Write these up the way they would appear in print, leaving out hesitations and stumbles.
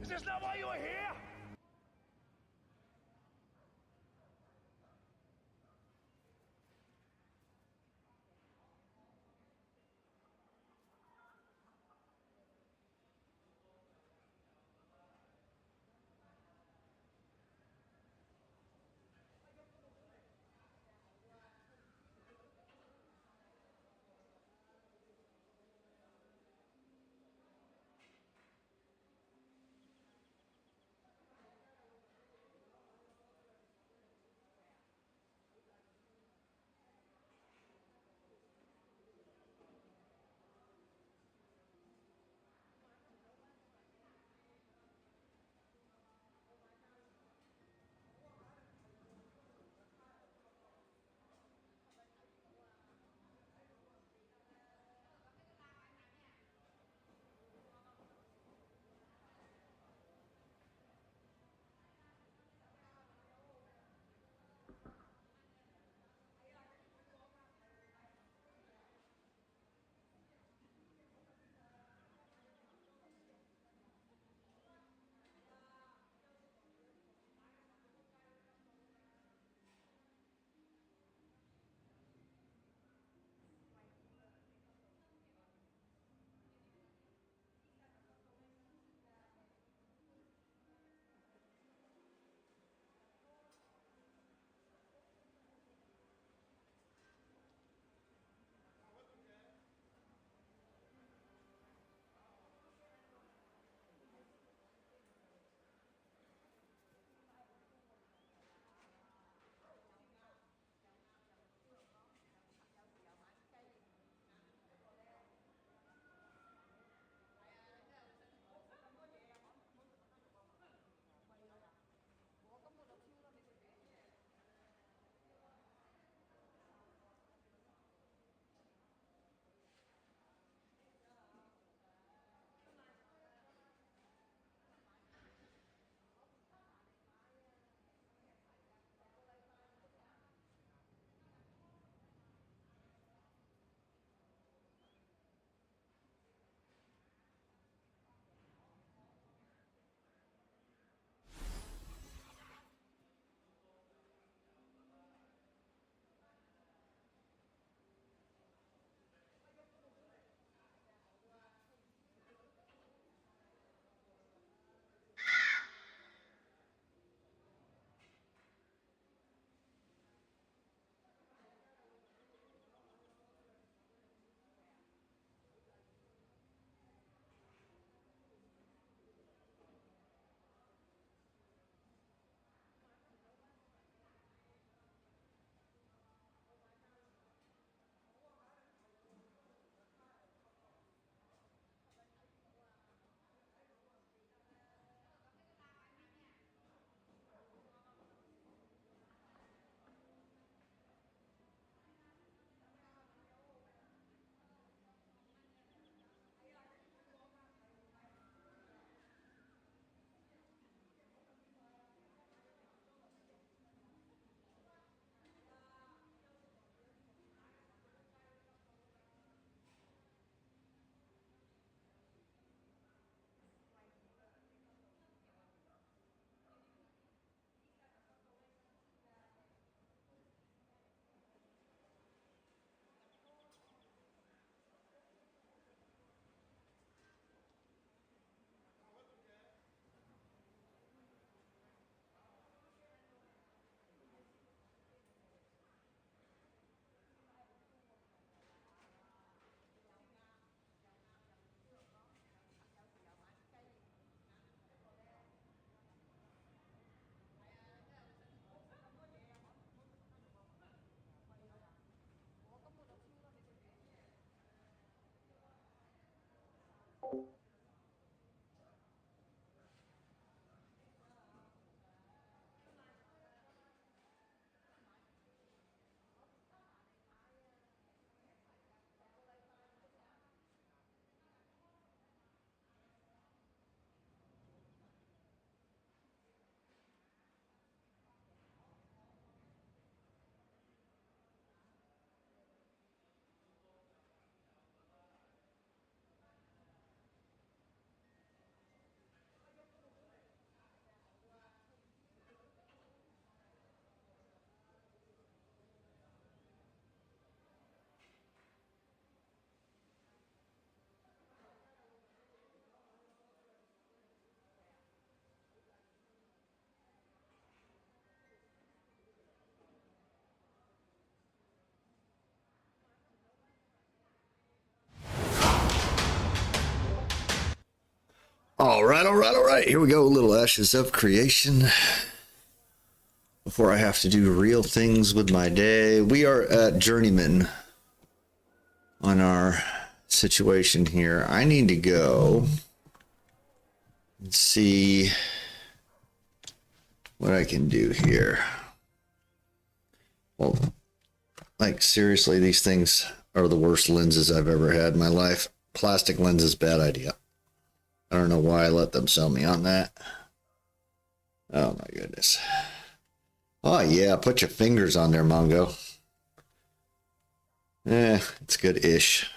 Is this not why you were here? All right, all right, all right. Here we go. Little ashes of creation. Before I have to do real things with my day, we are at Journeyman on our situation here. I need to go and see what I can do here. Well, like seriously, these things are the worst lenses I've ever had in my life. Plastic lenses, bad idea. I don't know why I let them sell me on that. Oh my goodness. Oh yeah, put your fingers on there, Mongo. It's good-ish.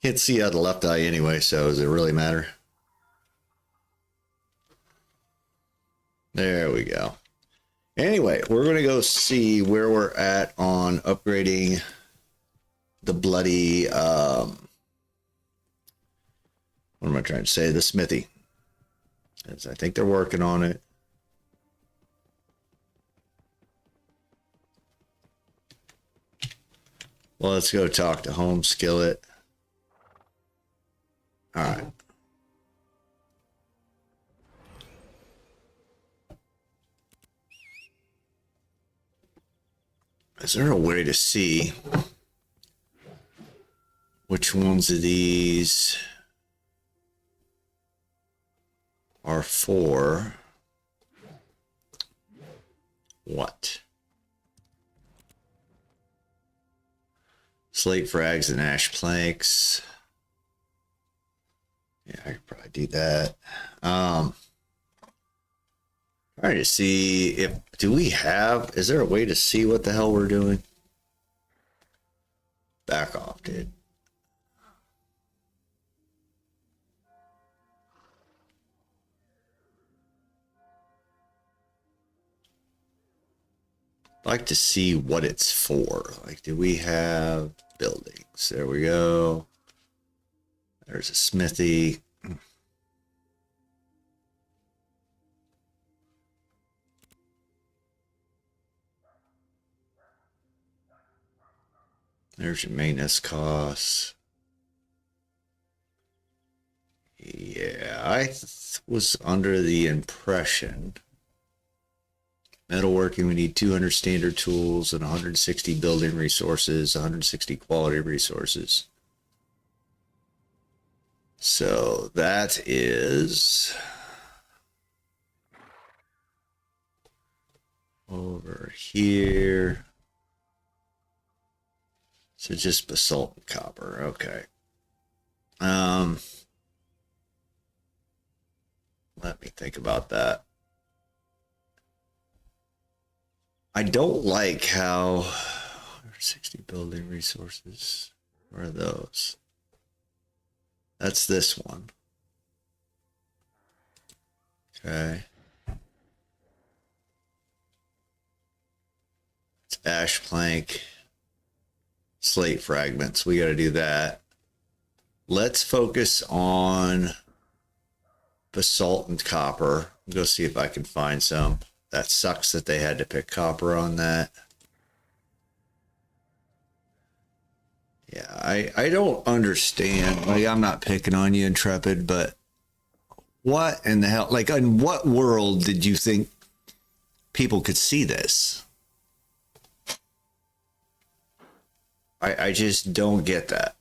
Can't see out the left eye anyway, so does it really matter? There we go. Anyway, we're going to go see where we're at on upgrading the bloody, what am I trying to say? The smithy. As I think they're working on it. Well, let's go talk to Home Skillet. All right. Is there a way to see which ones of these are for what? Slate frags and ash planks. Yeah, I could probably do that. Trying to see if, is there a way to see what the hell we're doing? Back off, dude. I'd like to see what it's for. Like, do we have buildings? There we go. There's a smithy. There's your maintenance costs. Yeah, I was under the impression metalworking, we need 200 standard tools and 160 building resources, 160 quality resources. So that is over here. So just basalt and copper. Okay. Let me think about that. I don't like how 160 building resources. Where are those? That's this one. Okay. It's ash plank. Slate fragments. We got to do that. Let's focus on basalt and copper. Go see if I can find some. That sucks that they had to pick copper on that. Yeah, I don't understand. Like, I'm not picking on you, Intrepid, but what in the hell? Like, in what world did you think people could see this? I just don't get that.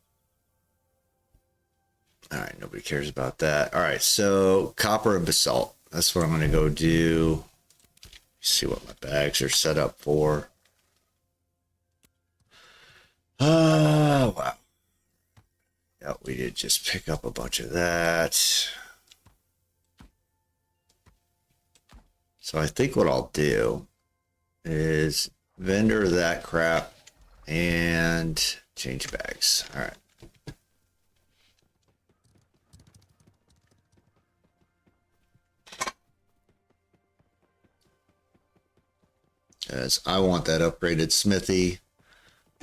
All right, nobody cares about that. All right, so copper and basalt. That's what I'm going to go do. See what my bags are set up for. Oh, wow. Yeah, we did just pick up a bunch of that. So I think what I'll do is vendor that crap and change bags. All right. As I want that upgraded smithy.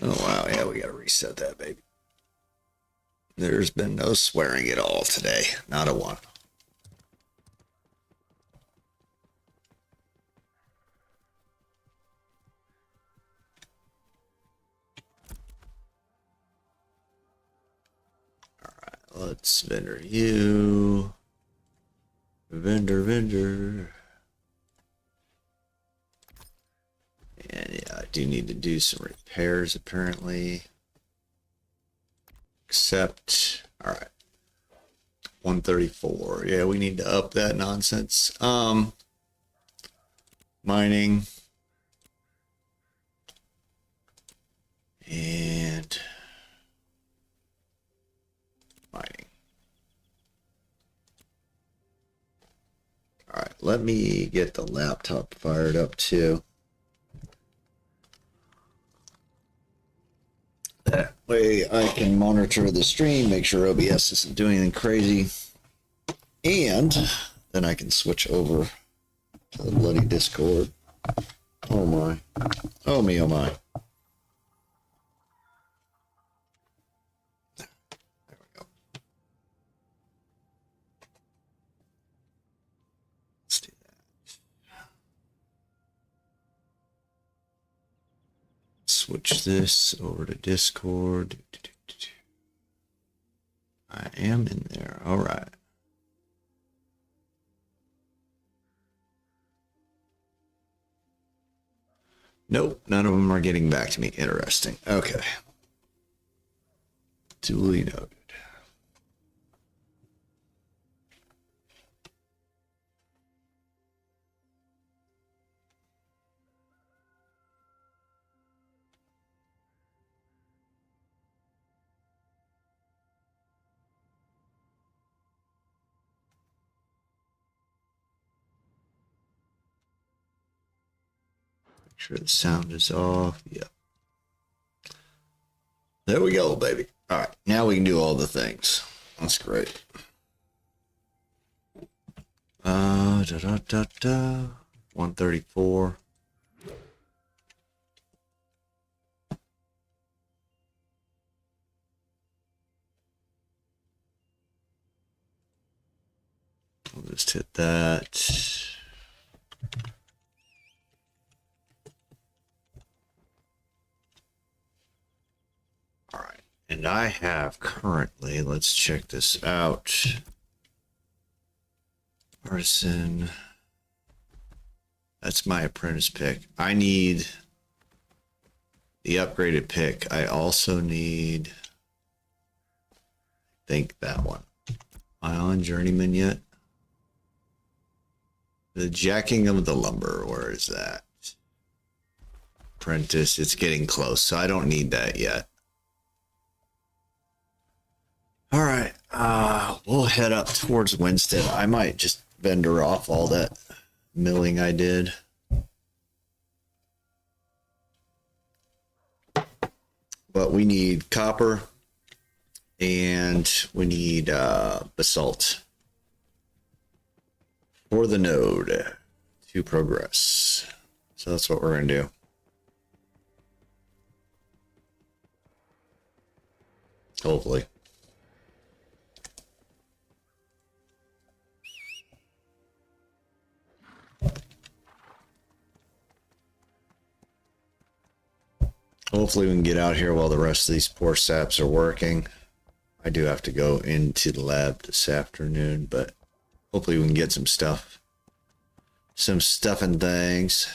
Oh, wow. Yeah, we got to reset that, baby. There's been no swearing at all today. Not a one. All right. Let's vendor you. vendor. And yeah, I do need to do some repairs apparently. Accept. All right. 134. Yeah, we need to up that nonsense. Mining. And mining. All right, let me get the laptop fired up too. That way I can monitor the stream, make sure OBS isn't doing anything crazy. And then I can switch over to the bloody Discord. Oh my. Oh me, oh my. There we go. Let's do that. Switch this over to Discord. I am in there. All right. Nope, none of them are getting back to me. Interesting. Okay. Duly noted. Make sure the sound is off. Yep. There we go, baby. All right, now we can do all the things. That's great. 134. We'll just hit that. All right, and I have currently, let's check this out. Artisan. That's my apprentice pick. I need the upgraded pick. I also need, I think that one. Am I on Journeyman yet? The jacking of the lumber, where is that? Apprentice, it's getting close, so I don't need that yet. All right, we'll head up towards Winston. I might just vendor off all that milling I did. But we need copper and we need basalt for the node to progress. So that's what we're going to do. Hopefully. Hopefully we can get out here while the rest of these poor saps are working. I do have to go into the lab this afternoon, but hopefully we can get some stuff. Some stuff and things.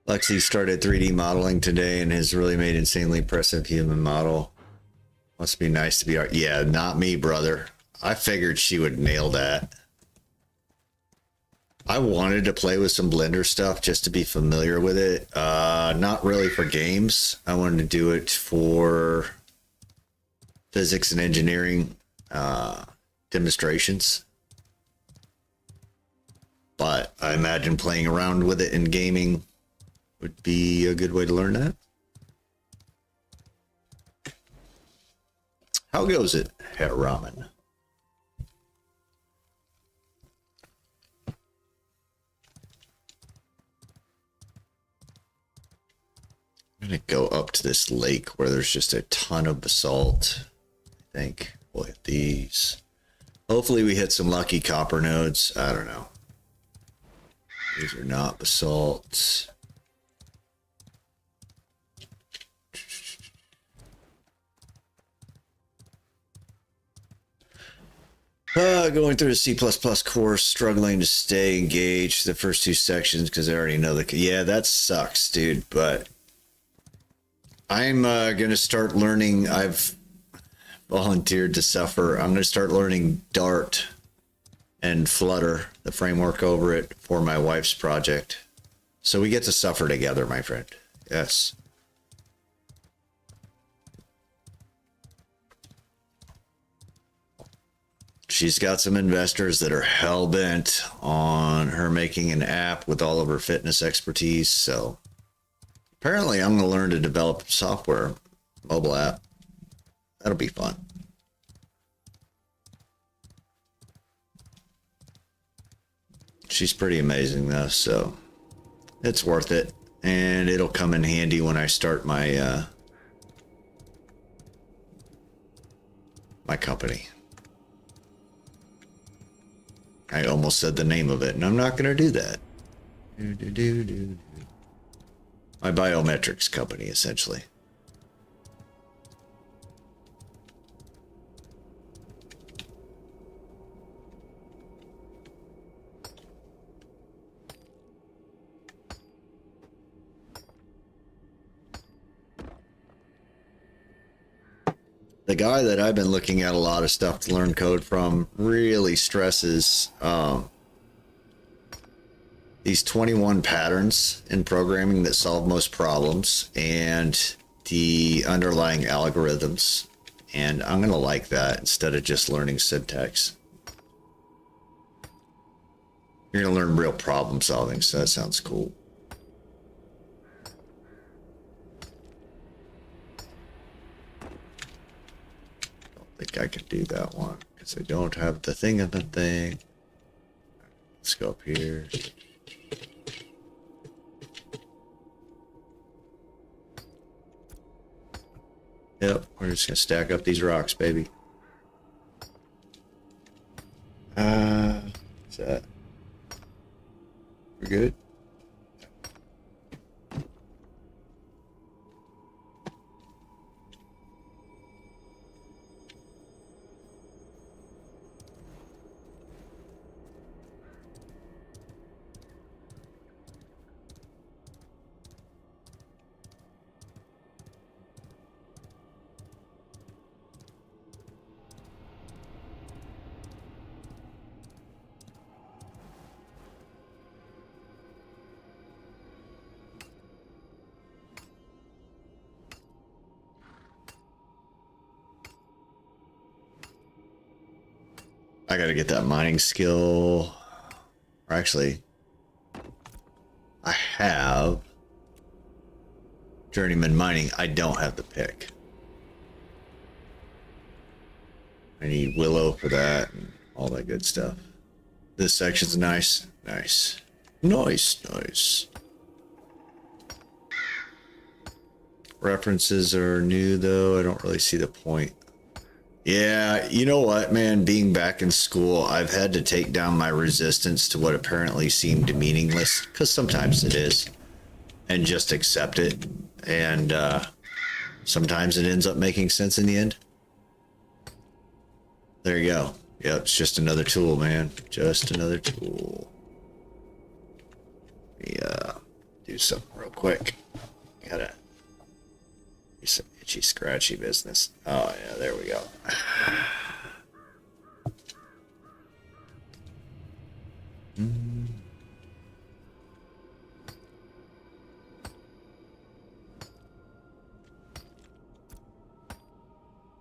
Lexi started 3D modeling today and has really made insanely impressive human model. Must be nice to be art. Yeah, not me, brother. I figured she would nail that. I wanted to play with some Blender stuff just to be familiar with it. Not really for games. I wanted to do it for physics and engineering demonstrations. But I imagine playing around with it in gaming would be a good way to learn that. How goes it, Herr Ramen? I'm gonna go up to this lake where there's just a ton of basalt, I think. We'll hit these. Hopefully we hit some lucky copper nodes. I don't know. These are not basalt. Going through a C++ course, struggling to stay engaged the first two sections because I already know the... Yeah, that sucks, dude, but I'm going to start learning... I've volunteered to suffer. I'm going to start learning Dart and Flutter, the framework over it, for my wife's project. So we get to suffer together, my friend. Yes. She's got some investors that are hell-bent on her making an app with all of her fitness expertise. So apparently I'm going to learn to develop software, mobile app. That'll be fun. She's pretty amazing though, so it's worth it. And it'll come in handy when I start my my company. I almost said the name of it, and I'm not going to do that. My biometrics company, essentially. The guy that I've been looking at a lot of stuff to learn code from really stresses these 21 patterns in programming that solve most problems and the underlying algorithms. And I'm going to like that instead of just learning syntax. You're going to learn real problem solving, so that sounds cool. Think I can do that one because I don't have the thing of the thing. Let's go up here. Yep, we're just gonna stack up these rocks, baby. What's that? We're good. I gotta get that mining skill. Or actually, I have journeyman mining. I don't have the pick. I need willow for that and all that good stuff. This section's nice. Nice. Nice, nice. References are new though. I don't really see the point. Yeah, you know what, man? Being back in school, I've had to take down my resistance to what apparently seemed meaningless, because sometimes it is, and just accept it. And sometimes it ends up making sense in the end. There you go. Yep, it's just another tool, man. Just another tool. Let me do something real quick. Gotta do some itchy, scratchy business. Oh, yeah, there we go.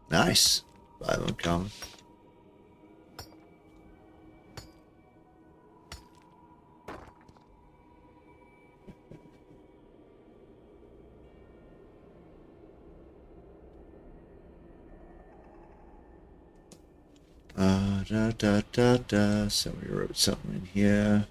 Nice. 5 uncommon. So we wrote something in here.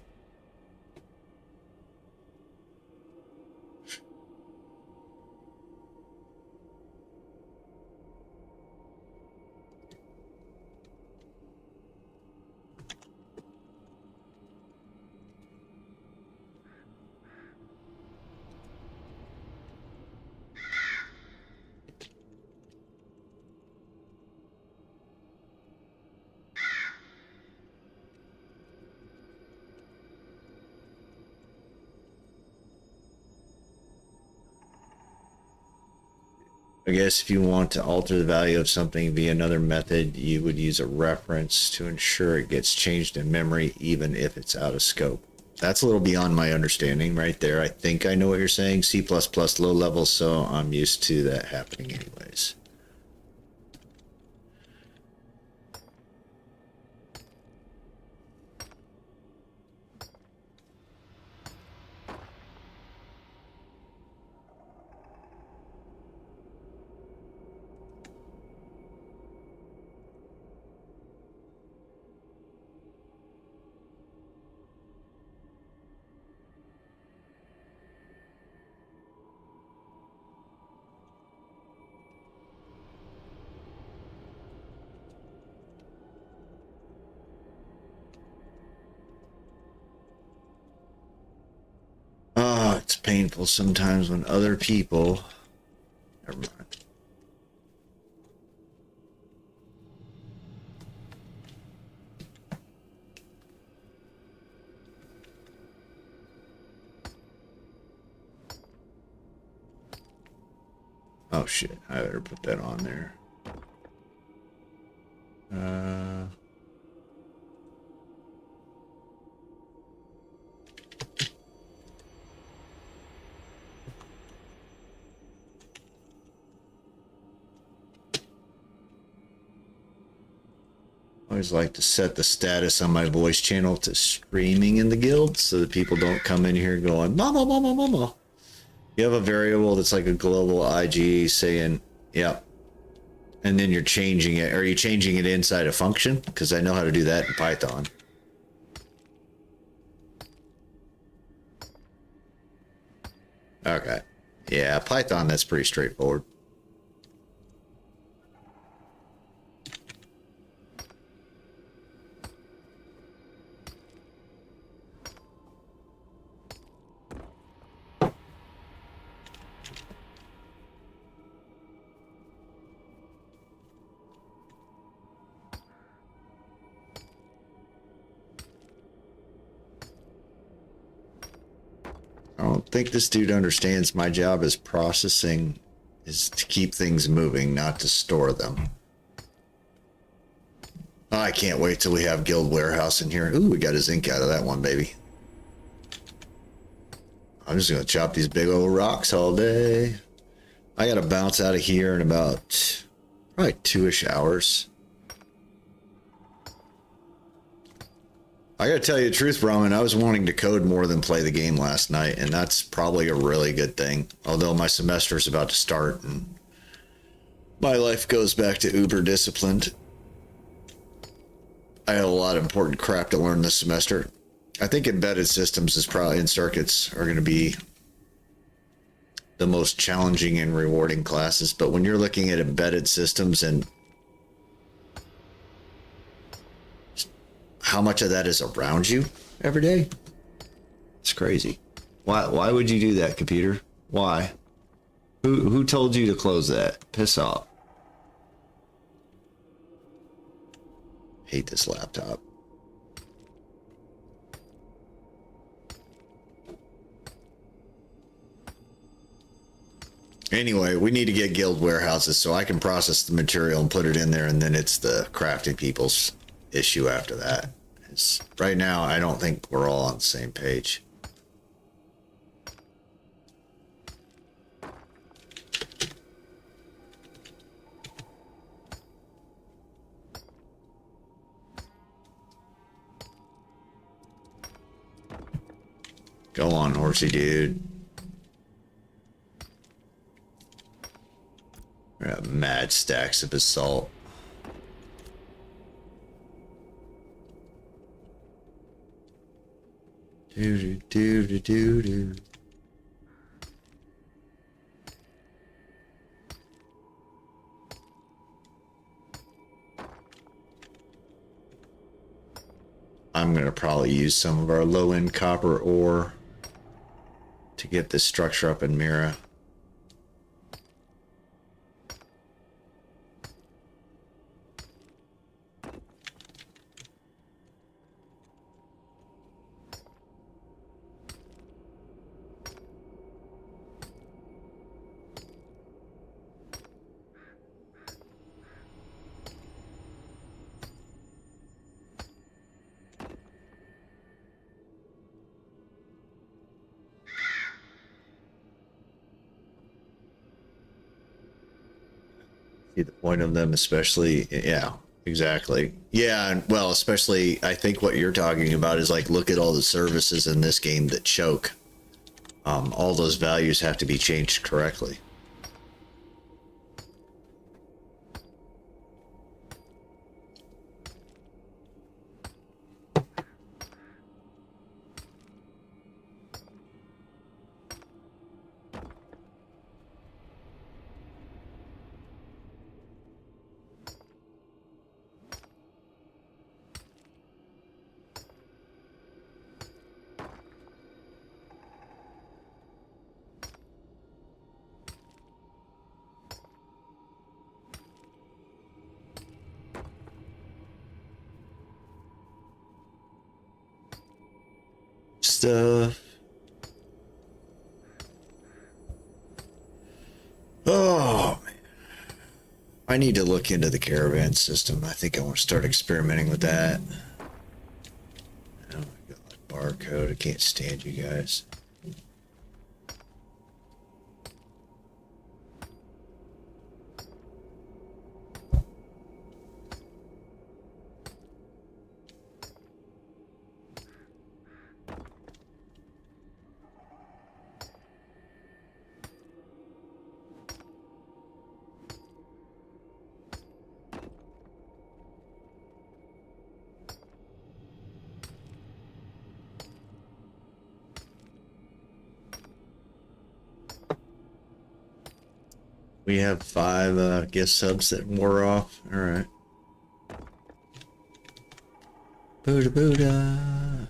I guess if you want to alter the value of something via another method, you would use a reference to ensure it gets changed in memory, even if it's out of scope. That's a little beyond my understanding right there. I think I know what you're saying. C++ low level, so I'm used to that happening anyways. Oh, it's painful sometimes when other people... Never mind. Oh shit, I better put that on there. I always like to set the status on my voice channel to streaming in the guild so that people don't come in here going, mama, mama, mama. You have a variable that's like a global IG saying, yep. And then you're changing it. Are you changing it inside a function? Because I know how to do that in Python. Okay. Yeah, Python, that's pretty straightforward. I don't think this dude understands my job is processing, is to keep things moving, not to store them. I can't wait till we have Guild Warehouse in here. Ooh, we got a zinc out of that one, baby. I'm just going to chop these big old rocks all day. I got to bounce out of here in about probably 2-ish hours. I gotta tell you the truth, Brahman, I was wanting to code more than play the game last night, and that's probably a really good thing. Although my semester is about to start, and my life goes back to uber disciplined. I have a lot of important crap to learn this semester. I think embedded systems is probably, and circuits are going to be the most challenging and rewarding classes. But when you're looking at embedded systems and how much of that is around you every day, it's crazy. Why would you do that, computer? Why? Who told you to close that? Piss off. Hate this laptop. Anyway, we need to get guild warehouses so I can process the material and put it in there, and then it's the crafting people's issue after that. Right now, I don't think we're all on the same page. Go on, horsey dude. We got mad stacks of basalt. Do do do do do. I'm gonna probably use some of our low-end copper ore to get this structure up in Mira. be the point of them, especially, yeah, exactly. Yeah, and well, especially, I think what you're talking about is like, look at all the services in this game that choke. All those values have to be changed correctly. Stuff. Oh, man. I need to look into the caravan system. I think I want to start experimenting with that. Oh my God, barcode. I can't stand you guys. We have 5 gift subs that wore off. All right. Buddha Buddha.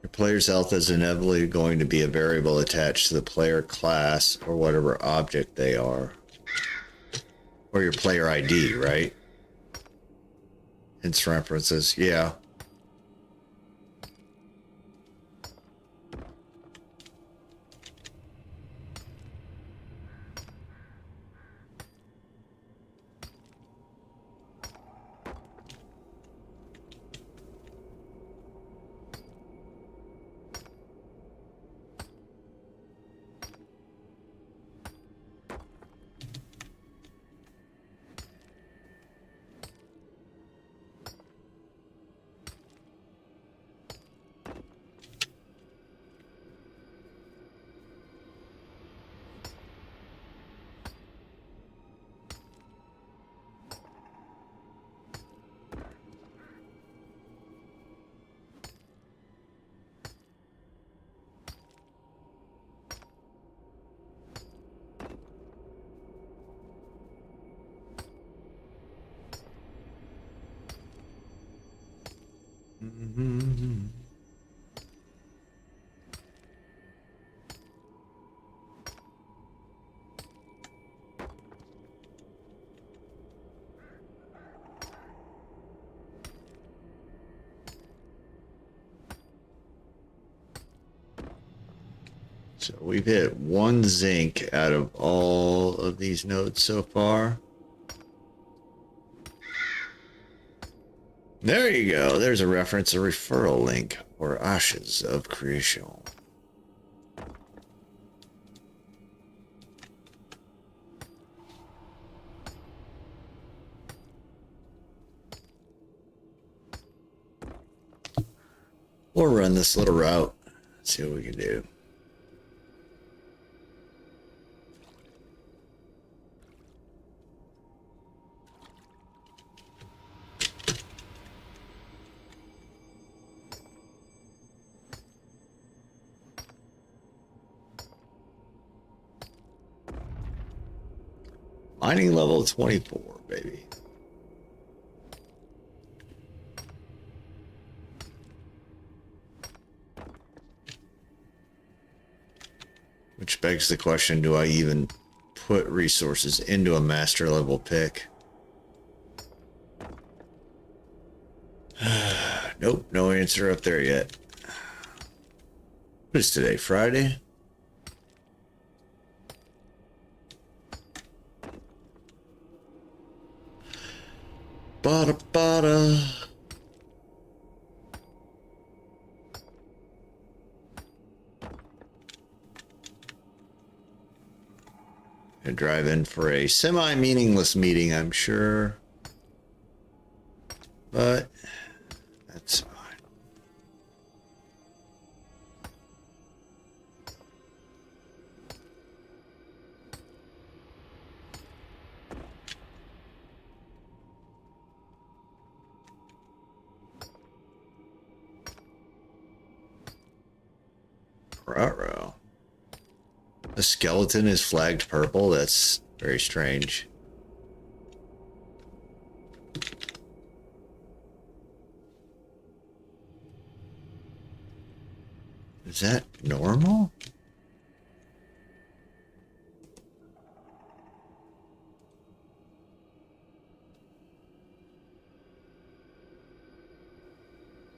Your player's health is inevitably going to be a variable attached to the player class or whatever object they are. Or your player ID, right? Hence references, yeah. Mm-hmm. So we've hit 1 zinc out of all of these nodes so far. There you go. There's a reference, a referral link, or ashes of creation. We'll run this little route. See what we can do. Mining level 24, baby. Which begs the question, do I even put resources into a master level pick? Nope, no answer up there yet. What is today, Friday? Bada bada. Gonna drive in for a semi-meaningless meeting, I'm sure. But that's fine. Ruh-roh. The skeleton is flagged purple? That's very strange. Is that normal?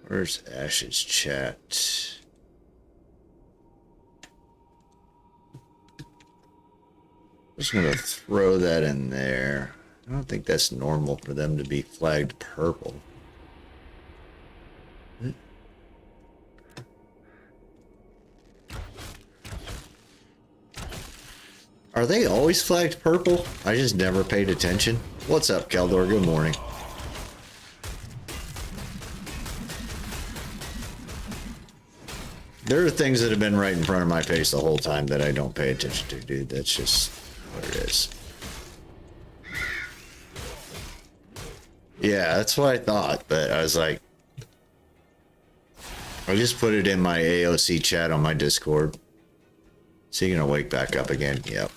Where's Ash's chat? I'm just gonna throw that in there. I don't think that's normal for them to be flagged purple. Are they always flagged purple? I just never paid attention. What's up, Keldor? Good morning. There are things that have been right in front of my face the whole time that I don't pay attention to, dude. That's just what it is. Yeah, that's what I thought, but I was like, I just put it in my AOC chat on my Discord. So you're gonna wake back up again? Yep.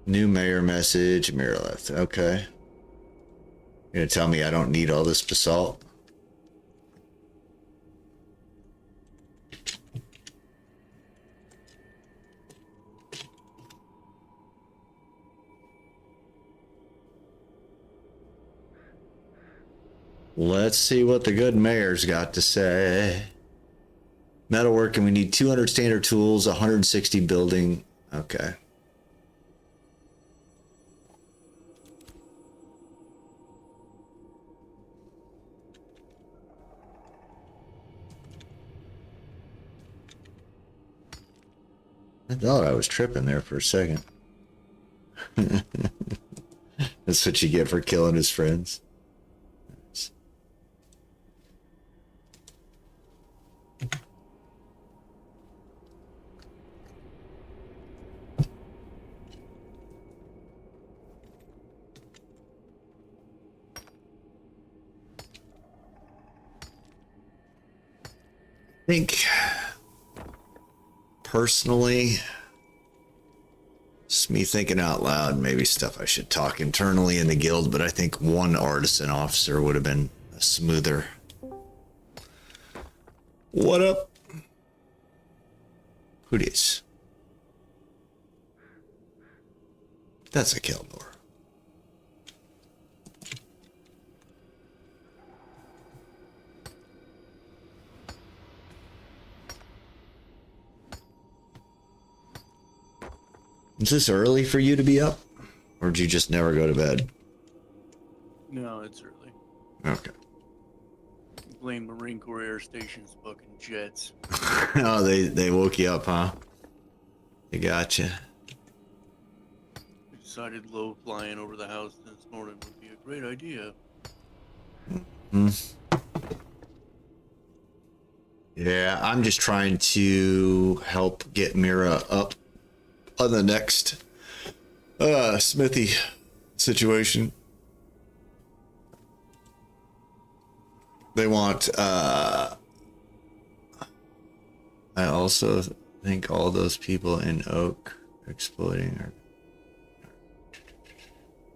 New mayor message, Miralith. Okay. You're gonna tell me I don't need all this basalt? Let's see what the good mayor's got to say. Metalworking, we need 200 standard tools, 160 building. Okay. I thought I was tripping there for a second. That's what you get for killing his friends. I think personally, just me thinking out loud, maybe stuff I should talk internally in the guild, but I think one artisan officer would have been smoother. What up? Who dis? That's a Keldor. Is this early for you to be up? Or did you just never go to bed? No, it's early. Okay. Blame Marine Corps Air Station's fucking jets. Oh, they woke you up, huh? They got you. We decided low flying over the house this morning would be a great idea. Yeah, I'm just trying to help get Mira up on the next Smithy situation. They want I also think all those people in Oak exploiting or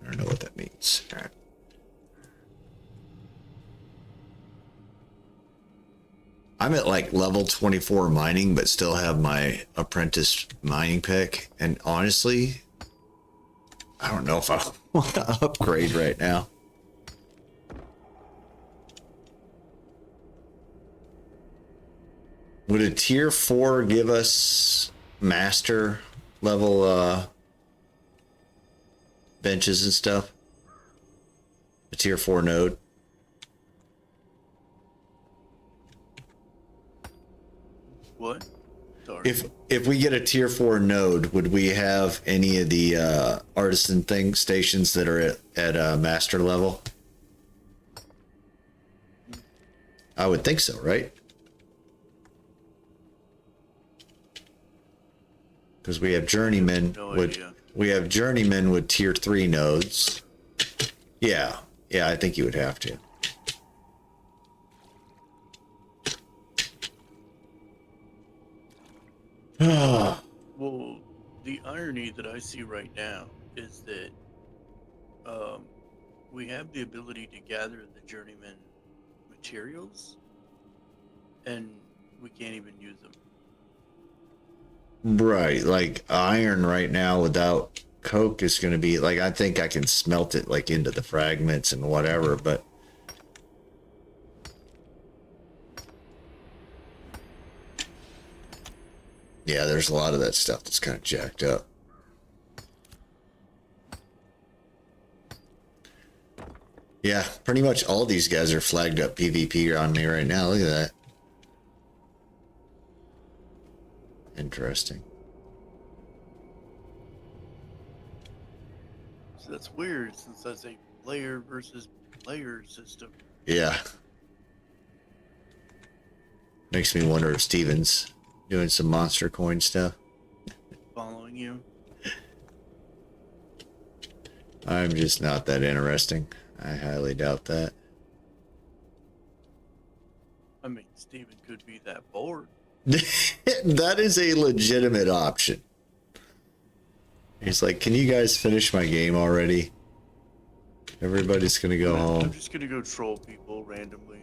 I don't know what that means. All right. I'm at like level 24 mining, but still have my apprentice mining pick. And honestly, I don't know if I want to upgrade right now. Would a tier 4 give us master level benches and stuff? A tier 4 node? What? Sorry. If we get a tier 4 node, would we have any of the artisan stations that are at master level? I would think so, right? Because we have journeymen we have journeymen with tier 3 nodes. Yeah, I think you would have to. Well, the irony that I see right now is that we have the ability to gather the journeyman materials, and we can't even use them. Right, like iron right now without coke is going to be like, I think I can smelt it like into the fragments and whatever, but yeah, there's a lot of that stuff that's kind of jacked up. Yeah, pretty much all these guys are flagged up PvP on me right now. Look at that. Interesting. So that's weird, since that's a player versus player system. Yeah. Makes me wonder if Steven's doing some monster coin stuff. Following you. I'm just not that interesting. I highly doubt that. I mean, Steven could be that bored. That is a legitimate option. He's like, can you guys finish my game already? Everybody's gonna go home. I'm just gonna go troll people randomly.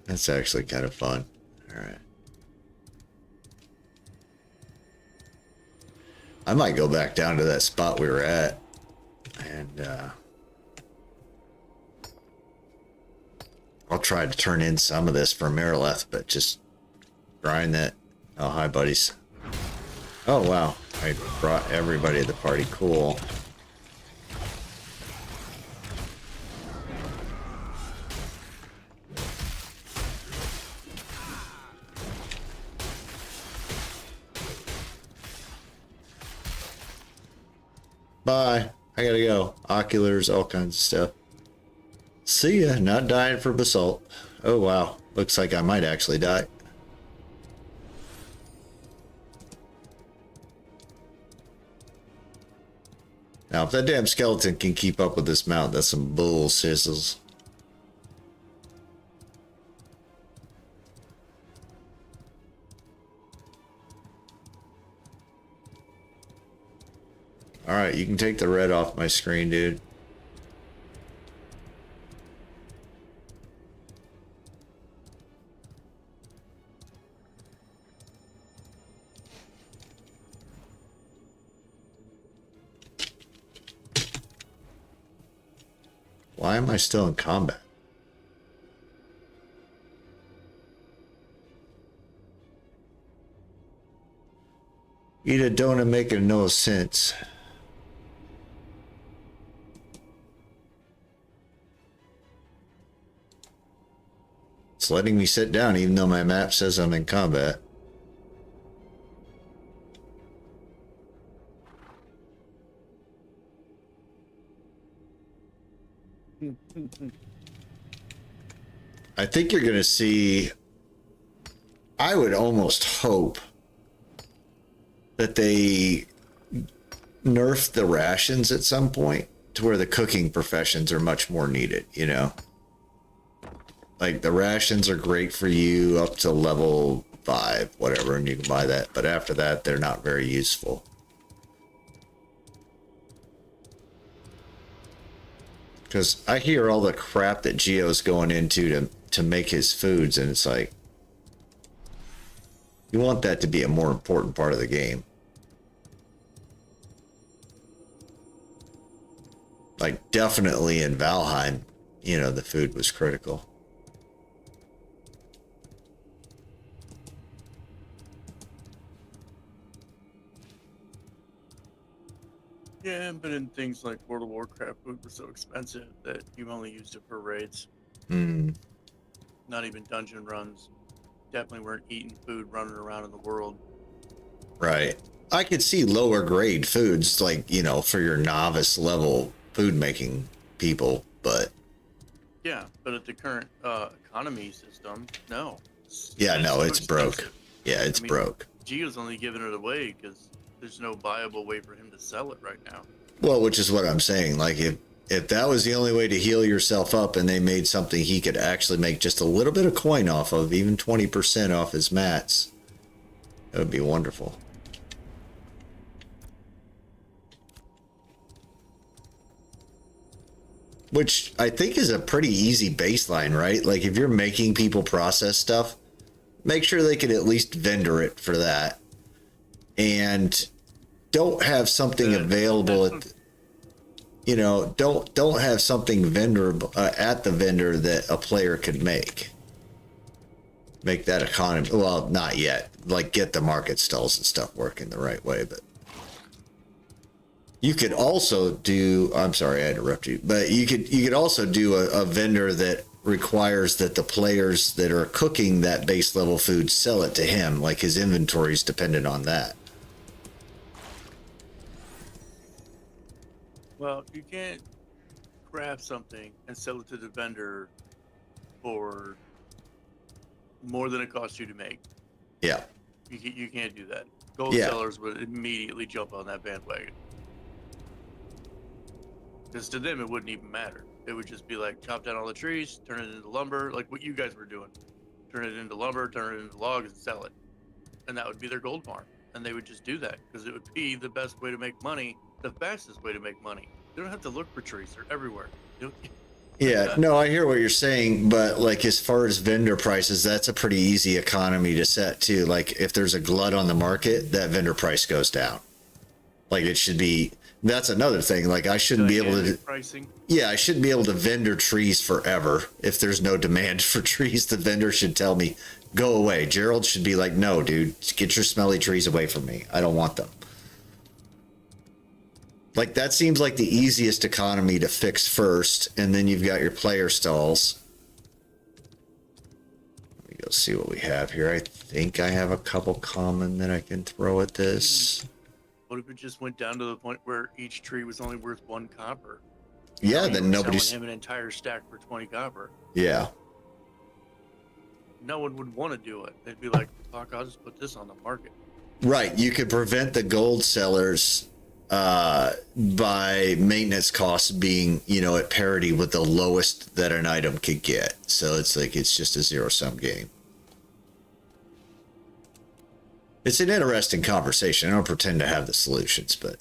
That's actually kind of fun. Alright. I might go back down to that spot we were at. And, I'll try to turn in some of this for Marileth, but just grind that. Oh, hi, buddies. Oh, wow. I brought everybody to the party. Cool. Bye. I gotta go. Oculars, all kinds of stuff. See ya. Not dying for basalt. Oh, wow. Looks like I might actually die. Now, if that damn skeleton can keep up with this mount, that's some bull sizzles. Alright, you can take the red off my screen, dude. Why am I still in combat? Eat a donut making no sense. It's letting me sit down even though my map says I'm in combat. I think you're going to see, I would almost hope that they nerf the rations at some point to where the cooking professions are much more needed, you know? Like, the rations are great for you up to level 5, whatever, and you can buy that. But after that, they're not very useful. Because I hear all the crap that Geo's going into to make his foods, and it's like, you want that to be a more important part of the game. Like, definitely in Valheim, you know, the food was critical. but in things like World of Warcraft, food was so expensive that you only used it for raids. Hmm. Not even dungeon runs. Definitely weren't eating food running around in the world. Right. I could see lower grade foods, like, you know, for your novice level food making people, but Yeah, but at the current economy system, no. yeah, no, so it's broke. expensive. Yeah, it's broke. Gio's only giving it away because there's no viable way for him to sell it right now. Well, which is what I'm saying. Like, if that was the only way to heal yourself up and they made something he could actually make just a little bit of coin off of, even 20% off his mats, that would be wonderful. Which I think is a pretty easy baseline, right? Like, if you're making people process stuff, make sure they can at least vendor it for that. And don't have something available at, you know, don't have something vendor at the vendor that a player could make that economy. Well, not yet. Like, get the market stalls and stuff working the right way, but you could also do, I'm sorry I interrupt you, but you could also do a vendor that requires that the players that are cooking that base level food sell it to him, like his inventory is dependent on that. Well, you can't craft something and sell it to the vendor for more than it costs you to make. Yeah. You can't do that. Gold sellers would immediately jump on that bandwagon. Because to them, it wouldn't even matter. It would just be like, chop down all the trees, turn it into lumber, like what you guys were doing. Turn it into lumber, turn it into logs, and sell it. And that would be their gold farm. And they would just do that because it would be the best way to make money, the fastest way to make money. They don't have to look for trees. They're everywhere. Yeah, no, I hear what you're saying, but like as far as vendor prices, that's a pretty easy economy to set too. Like if there's a glut on the market, that vendor price goes down. Like it should be, that's another thing. Like I shouldn't be able to pricing. Yeah, I shouldn't be able to vendor trees forever. If there's no demand for trees, the vendor should tell me, go away. Gerald should be like, no, dude, get your smelly trees away from me. I don't want them. Like that seems like the easiest economy to fix first, and then you've got your player stalls. Let me go see what we have here. I think I have a couple common that I can throw at this. What if it just went down to the point where each tree was only worth 1 copper? Yeah, then nobody's selling him an entire stack for 20 copper. Yeah. No one would want to do it. They'd be like, fuck, I'll just put this on the market. Right. You could prevent the gold sellers by maintenance costs being, you know, at parity with the lowest that an item could get. So it's like it's just a zero-sum game. It's an interesting conversation. I don't pretend to have the solutions, but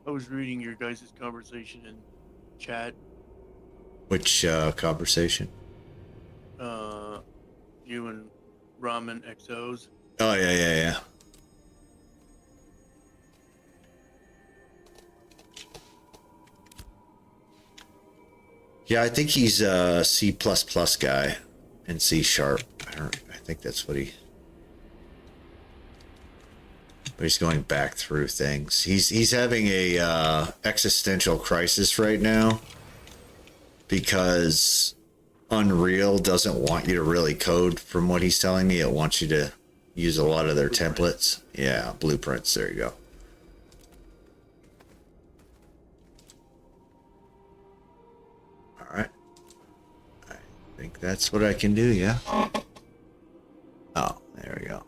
I was reading your guys' conversation in chat. Which conversation? You and Ramen XOs. Oh, yeah. Yeah, I think he's a C++ guy and C#. I think that's what he... But he's going back through things. He's having a existential crisis right now because Unreal doesn't want you to really code from what he's telling me. It wants you to use a lot of their templates. Yeah, blueprints. There you go. All right. I think that's what I can do, yeah? Oh, there we go.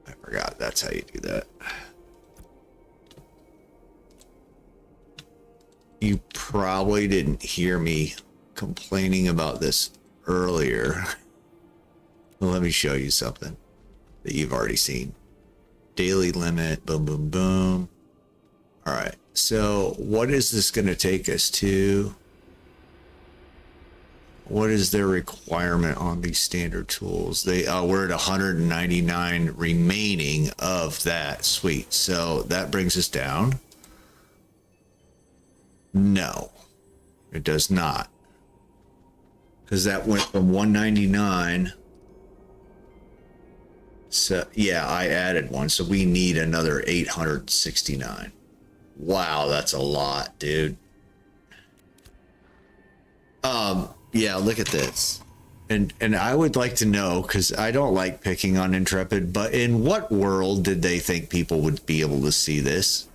I forgot that's how you do that. You probably didn't hear me complaining about this earlier. Well, let me show you something that you've already seen. Daily limit, boom, boom, boom. All right, so what is this going to take us to? What is their requirement on these standard tools? We're at 199 remaining of that. Sweet. So that brings us down. No, it does not. Because that went from 199. So yeah, I added one. So we need another 869. Wow, that's a lot, dude. Yeah, look at this. And I would like to know, because I don't like picking on Intrepid, but in what world did they think people would be able to see this?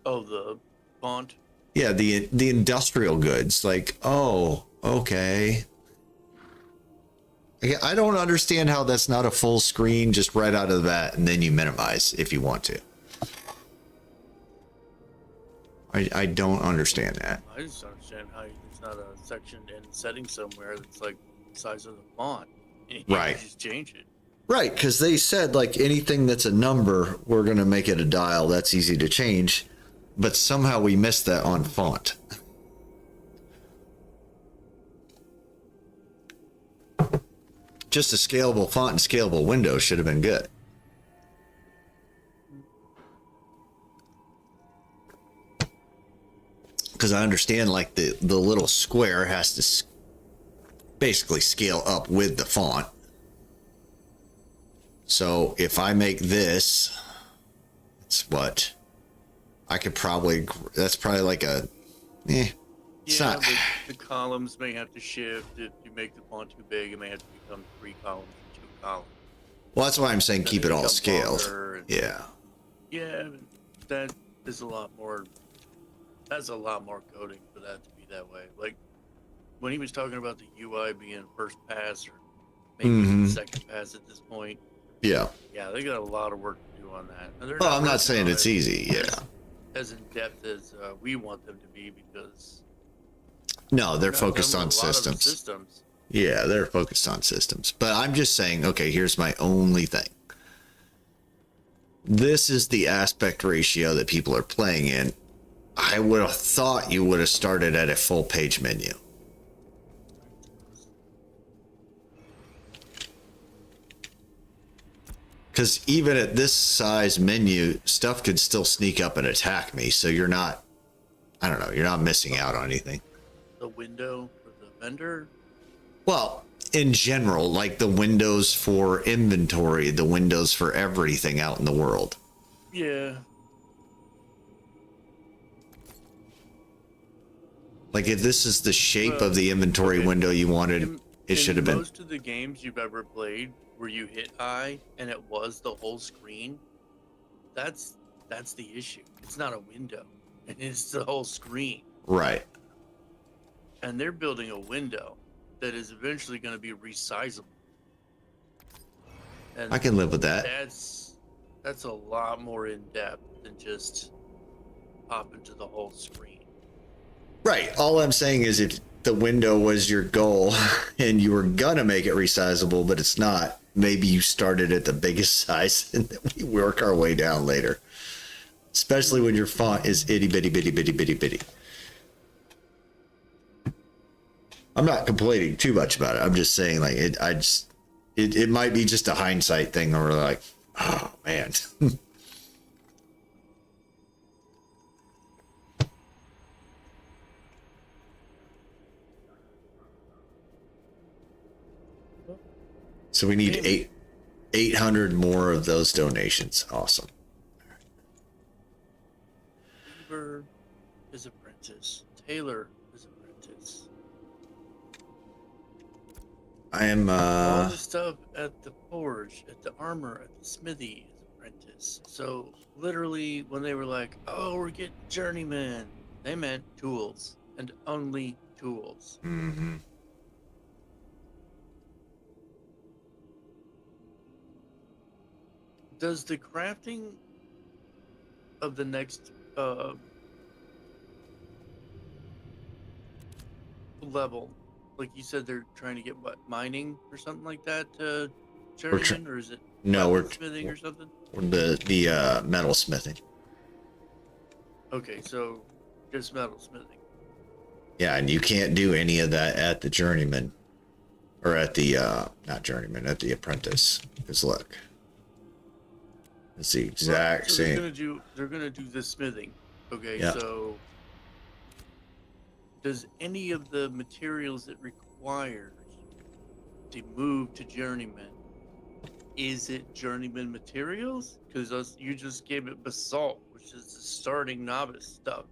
Oh, the font. Yeah, the industrial goods. Like, oh, okay. I don't understand how that's not a full screen just right out of that, and then you minimize if you want to. I don't understand that. I just don't understand how there's not a section in settings somewhere that's like the size of the font. And you Right. can just change it. Right, because they said like anything that's a number, we're going to make it a dial. That's easy to change. But somehow we missed that on font. Just a scalable font and scalable window should have been good. Because I understand like the little square has to basically scale up with the font. So if I make this, it's what I could probably, that's probably like a, it's Yeah, not. but the columns may have to shift. If you make the font too big, it may have to become 3 columns or 2 columns. Well, that's why I'm saying Then keep they it all become scaled. longer and- Yeah. Yeah, that is a lot more. That's a lot more coding for that to be that way. Like when he was talking about the UI being first pass or maybe Mhm. second pass at this point. Yeah. Yeah, they got a lot of work to do on that. And they're Well, I'm not working saying on it's it easy. Yeah. as in depth as we want them to be because No, they're not focused done on with a lot of the systems. systems. Yeah, they're focused on systems. But I'm just saying, okay, here's my only thing. This is the aspect ratio that people are playing in. I would have thought you would have started at a full page menu. Because even at this size menu, stuff could still sneak up and attack me. So you're not, I don't know, you're not missing out on anything. The window for the vendor. Well, in general, like the windows for inventory, the windows for everything out in the world. Yeah. Like if this is the shape Well, of the inventory okay. window you wanted, In- it should have in been. most of the games you've ever played where you hit I and it was the whole screen. That's the issue. It's not a window. It's the whole screen. Right. And they're building a window that is eventually going to be resizable. And I can live with that. that's a lot more in depth than just pop into the whole screen. Right. All I'm saying is if the window was your goal and you were going to make it resizable, but it's not, maybe you started at the biggest size and then we work our way down later. Especially when your font is itty bitty bitty bitty bitty bitty. I'm not complaining too much about it. I'm just saying like it might be just a hindsight thing or like, oh man. So we need 800 more of those donations. Awesome. Weaver is apprentice. Taylor is apprentice. I am All the stuff at the forge, at the armor, at the smithy is apprentice. So literally when they were like, oh, we're getting journeyman, they meant tools and only tools. mhm. Does the crafting of the next level, like you said, they're trying to get what, mining or something like that journeyman, or is it No, we're smithing or something? the metal smithing. Okay, so just metal smithing. Yeah, and you can't do any of that at the journeyman or at the not journeyman, at the apprentice. Because look. It's the exact So same. they're gonna do the smithing. Okay, Yeah. so does any of the materials it requires to move to journeyman, is it journeyman materials? Because you just gave it basalt, which is the starting novice stuff,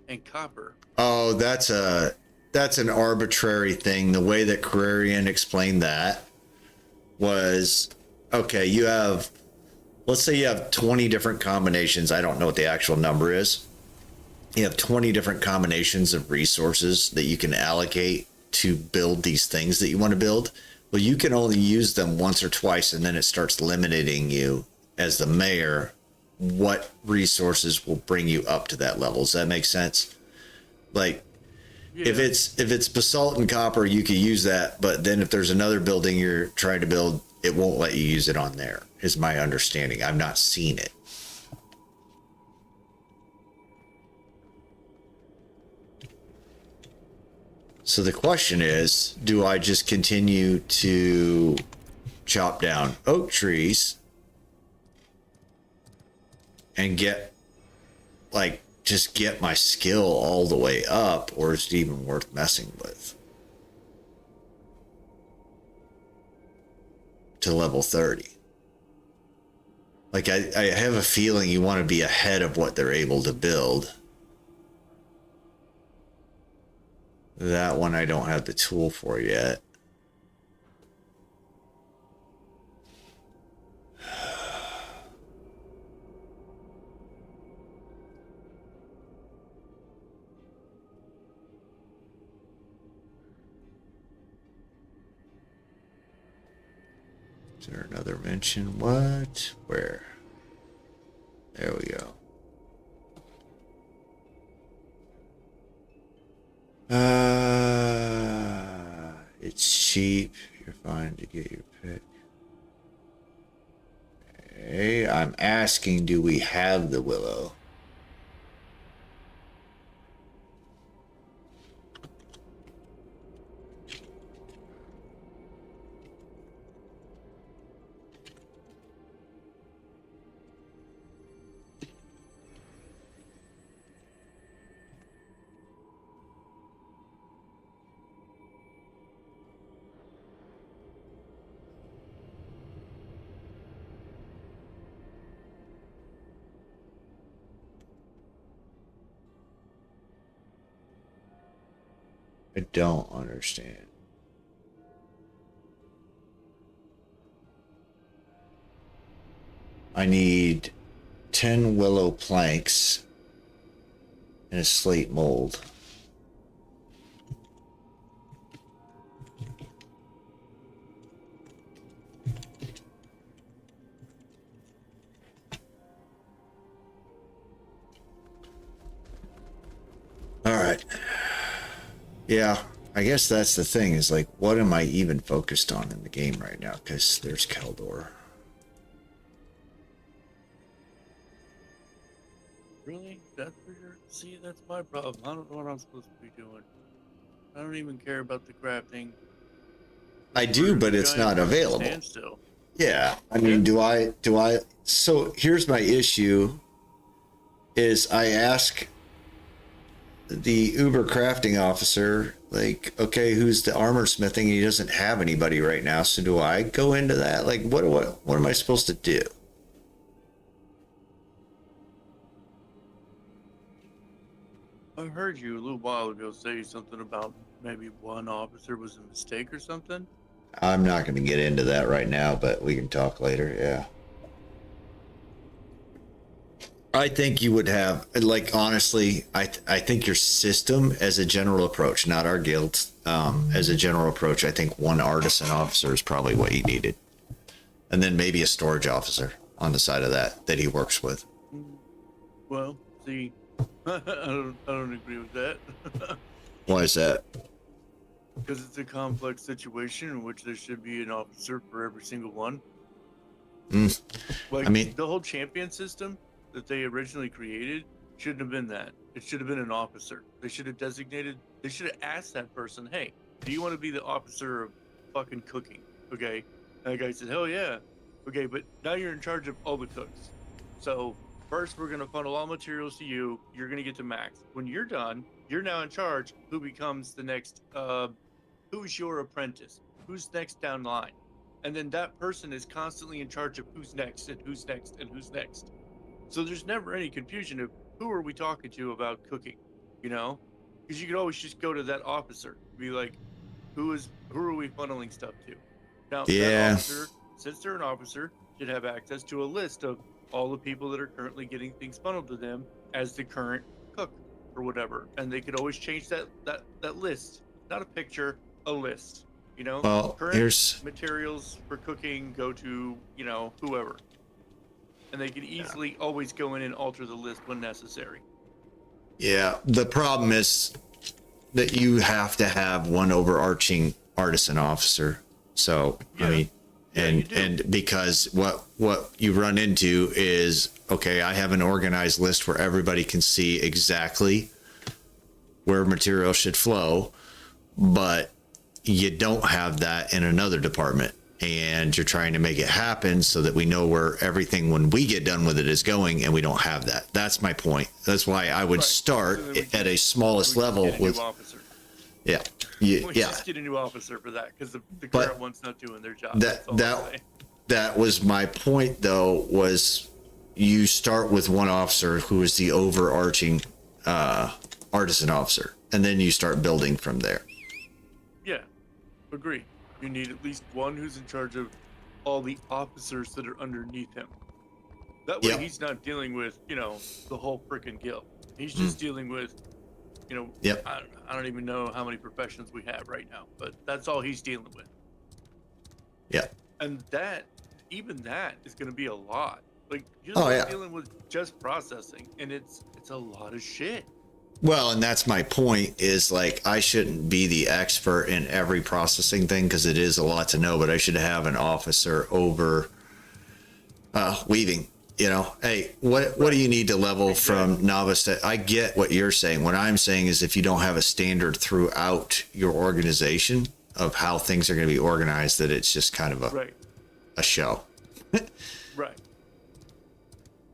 and copper. Oh, that's an arbitrary thing. The way that Carrarian explained that was, okay, let's say you have 20 different combinations. I don't know what the actual number is. You have 20 different combinations of resources that you can allocate to build these things that you want to build. Well, you can only use them once or twice, and then it starts limiting you as the mayor what resources will bring you up to that level. Does that make sense? Like, Yeah. if it's basalt and copper, you can use that, but then if there's another building you're trying to build, it won't let you use it on there, is my understanding. I've not seen it. So the question is, do I just continue to chop down oak trees and just get my skill all the way up, or is it even worth messing with to level 30? Like, I have a feeling you want to be ahead of what they're able to build. That one I don't have the tool for yet. Is there another mention? What? Where? There we go. It's cheap. You're fine to get your pick. Hey, I'm asking, do we have the willow? I don't understand. I need 10 willow planks and a slate mold. All right. Yeah, I guess that's the thing, is like, what am I even focused on in the game right now? Because there's Keldor. Really? That's where you're... See, that's my problem. I don't know what I'm supposed to be doing. I don't even care about the crafting. I do, but it's not available. Standstill. Yeah, I mean, do I? So here's my issue: is I ask the Uber crafting officer, like, okay, who's the armor smithing? And he doesn't have anybody right now. So do I go into that? Like, what am I supposed to do? I heard you a little while ago say something about maybe one officer was a mistake or something. I'm not going to get into that right now, but we can talk later. Yeah. I think you would have, like, honestly, I think your system as a general approach, not our guild, as a general approach, I think one artisan officer is probably what you needed. And then maybe a storage officer on the side of that he works with. Well, see, I don't agree with that. Why is that? Because it's a complex situation in which there should be an officer for every single one. Like, I mean, the whole champion system that they originally created shouldn't have been that. It should have been an officer. They should have asked that person, hey, do you want to be the officer of fucking cooking? Okay. And the guy said, hell yeah. Okay, but now you're in charge of all the cooks. So first we're going to funnel all materials to you. You're going to get to max. When you're done, you're now in charge. Who becomes the next, who's your apprentice? who's next down line, and then that person is constantly in charge of who's next and who's next and who's next. So there's never any confusion of who are we talking to about cooking, you know? Because you could always just go to that officer, be like, who are we funneling stuff to? Now that officer, since they're an officer, should have access to a list of all the people that are currently getting things funneled to them as the current cook or whatever, and they could always change that list, not a picture, a list. You know, well, current here's materials for cooking go to, you know, whoever, and they can easily always go in and alter the list when necessary. Yeah, the problem is that you have to have one overarching artisan officer. So I mean, and because what you run into is, okay, I have an organized list where everybody can see exactly where material should flow, but you don't have that in another department, and you're trying to make it happen so that we know where everything when we get done with it is going, and we don't have that. That's my point. That's why I would start at a smallest level with just get a new officer for that, because the current one's not doing their job. That was my point, though, was you start with one officer who is the overarching artisan officer, and then you start building from there. Yeah, agree. You need at least one who's in charge of all the officers that are underneath him. That way he's not dealing with, you know, the whole freaking guild. He's just dealing with, you know, I don't even know how many professions we have right now, but that's all he's dealing with. Yeah. And even that is going to be a lot. Like, you're dealing with just processing, and it's a lot of shit. Well, and that's my point, is like, I shouldn't be the expert in every processing thing, because it is a lot to know, but I should have an officer over weaving. You know, hey, what do you need to level from novice to? I get what you're saying. What I'm saying is, if you don't have a standard throughout your organization of how things are going to be organized, that it's just kind of a show. Right.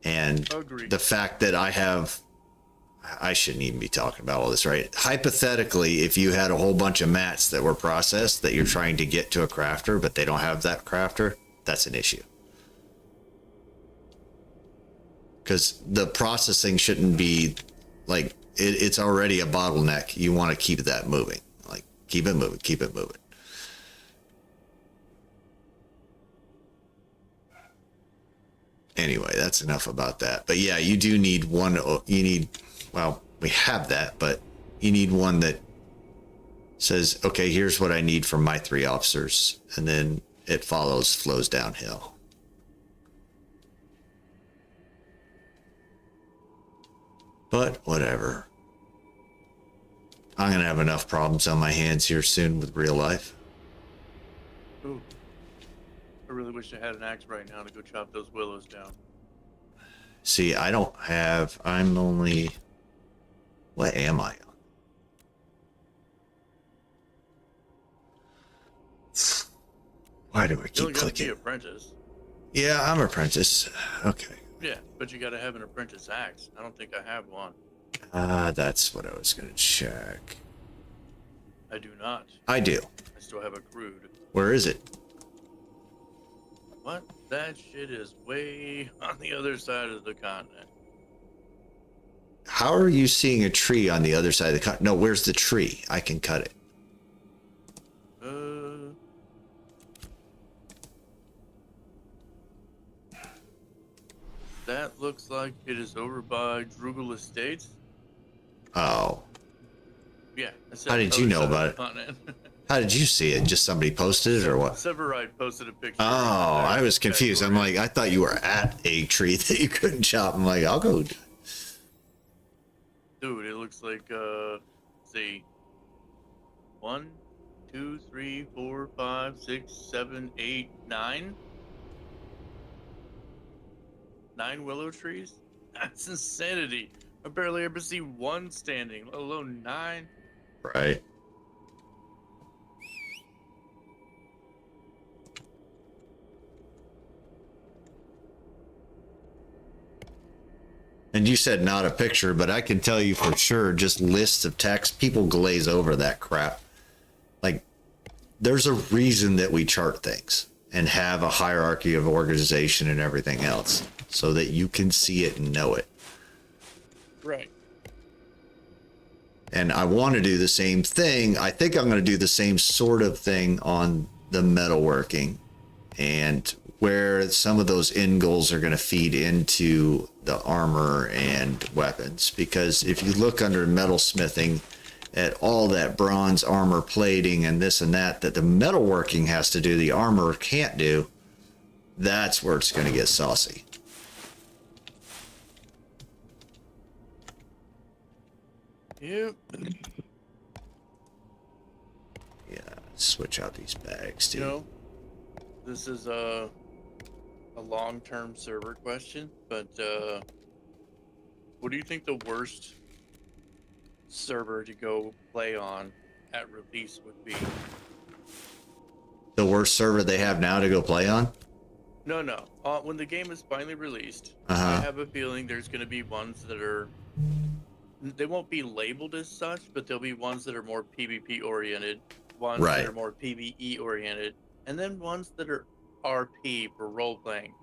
And the fact that I shouldn't even be talking about all this, right? Hypothetically, if you had a whole bunch of mats that were processed that you're trying to get to a crafter, but they don't have that crafter, that's an issue. Because the processing shouldn't be like, it's already a bottleneck. You want to keep that moving. Like, keep it moving, keep it moving. Anyway, that's enough about that. But yeah, you do need one. Well, we have that, but you need one that says, okay, here's what I need from my 3 officers. And then it flows downhill. But whatever. I'm going to have enough problems on my hands here soon with real life. Ooh. I really wish I had an axe right now to go chop those willows down. See, I'm only... What am I on? Why do I keep clicking? Be apprentice. Yeah, I'm apprentice. Okay. Yeah, but you gotta have an apprentice axe. I don't think I have one. That's what I was gonna check. I do not. I do. I still have a crude. Where is it? What? That shit is way on the other side of the continent. How are you seeing a tree on the other side of the continent? No, where's the tree? I can cut it. That looks like it is over by Drugel Estates. Oh. Yeah. How did you know about it? How did you see it? Just somebody posted it or what? Severide posted a picture. Oh, I was confused. I'm like, I thought you were at a tree that you couldn't chop. I'm like, I'll go. Dude, it looks like, let's see. 1, 2, 3, 4, 5, 6, 7, 8, 9. 9 willow trees? That's insanity. I barely ever see one standing, let alone 9. Right. And you said not a picture, but I can tell you for sure, just lists of text, people glaze over that crap. Like, there's a reason that we chart things and have a hierarchy of organization and everything else so that you can see it and know it. Right. And I want to do the same thing. I think I'm going to do the same sort of thing on the metalworking, and where some of those end goals are going to feed into the armor and weapons. Because if you look under metalsmithing at all that bronze armor plating and this and that the metalworking has to do, the armor can't do, that's where it's going to get saucy. Yep. Yeah, switch out these bags, dude. You know, this is a long-term server question, but what do you think the worst server to go play on at release would be? The worst server they have now to go play on? No. When the game is finally released, Uh-huh. I have a feeling there's going to be ones that are... They won't be labeled as such, but there'll be ones that are more PvP oriented, ones Right. that are more PvE oriented, and then ones that are RP for role playing.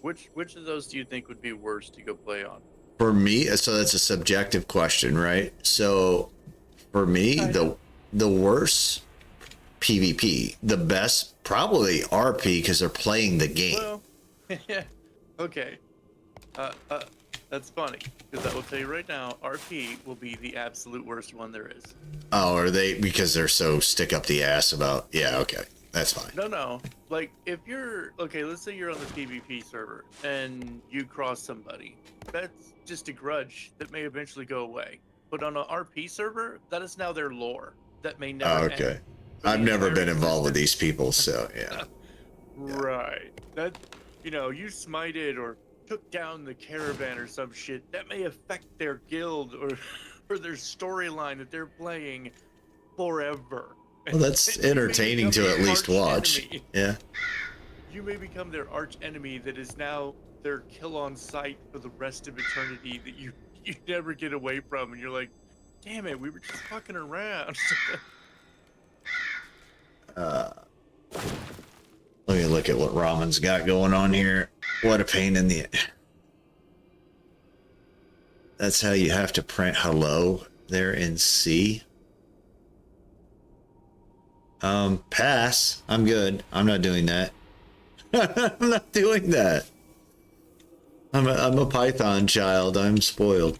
Which of those do you think would be worse to go play on? For me, so that's a subjective question, right? So for me, the worst PvP, the best probably RP because they're playing the game. Well, yeah, okay. That's funny because I will tell you right now, RP will be the absolute worst one there is. Oh, are they because they're so stick up the ass about? Yeah, okay, that's fine. No. Like if you're okay, let's say you're on the PvP server and you cross somebody. That's just a grudge that may eventually go away. But on an RP server, that is now their lore that may never Oh, okay. end. I've never been involved with these people, so yeah. Right. That you smited or took down the caravan or some shit that may affect their guild or their storyline that they're playing forever. Well, that's entertaining to at least watch. Enemy. Yeah. You may become their arch enemy that is now their kill on sight for the rest of eternity that you never get away from, and you're like, damn it, we were just fucking around. Let me look at what Ramen's got going on here. What a pain in the... That's how you have to print hello there in C. Pass. I'm good. I'm not doing that. I'm not doing that. I'm a Python child. I'm spoiled.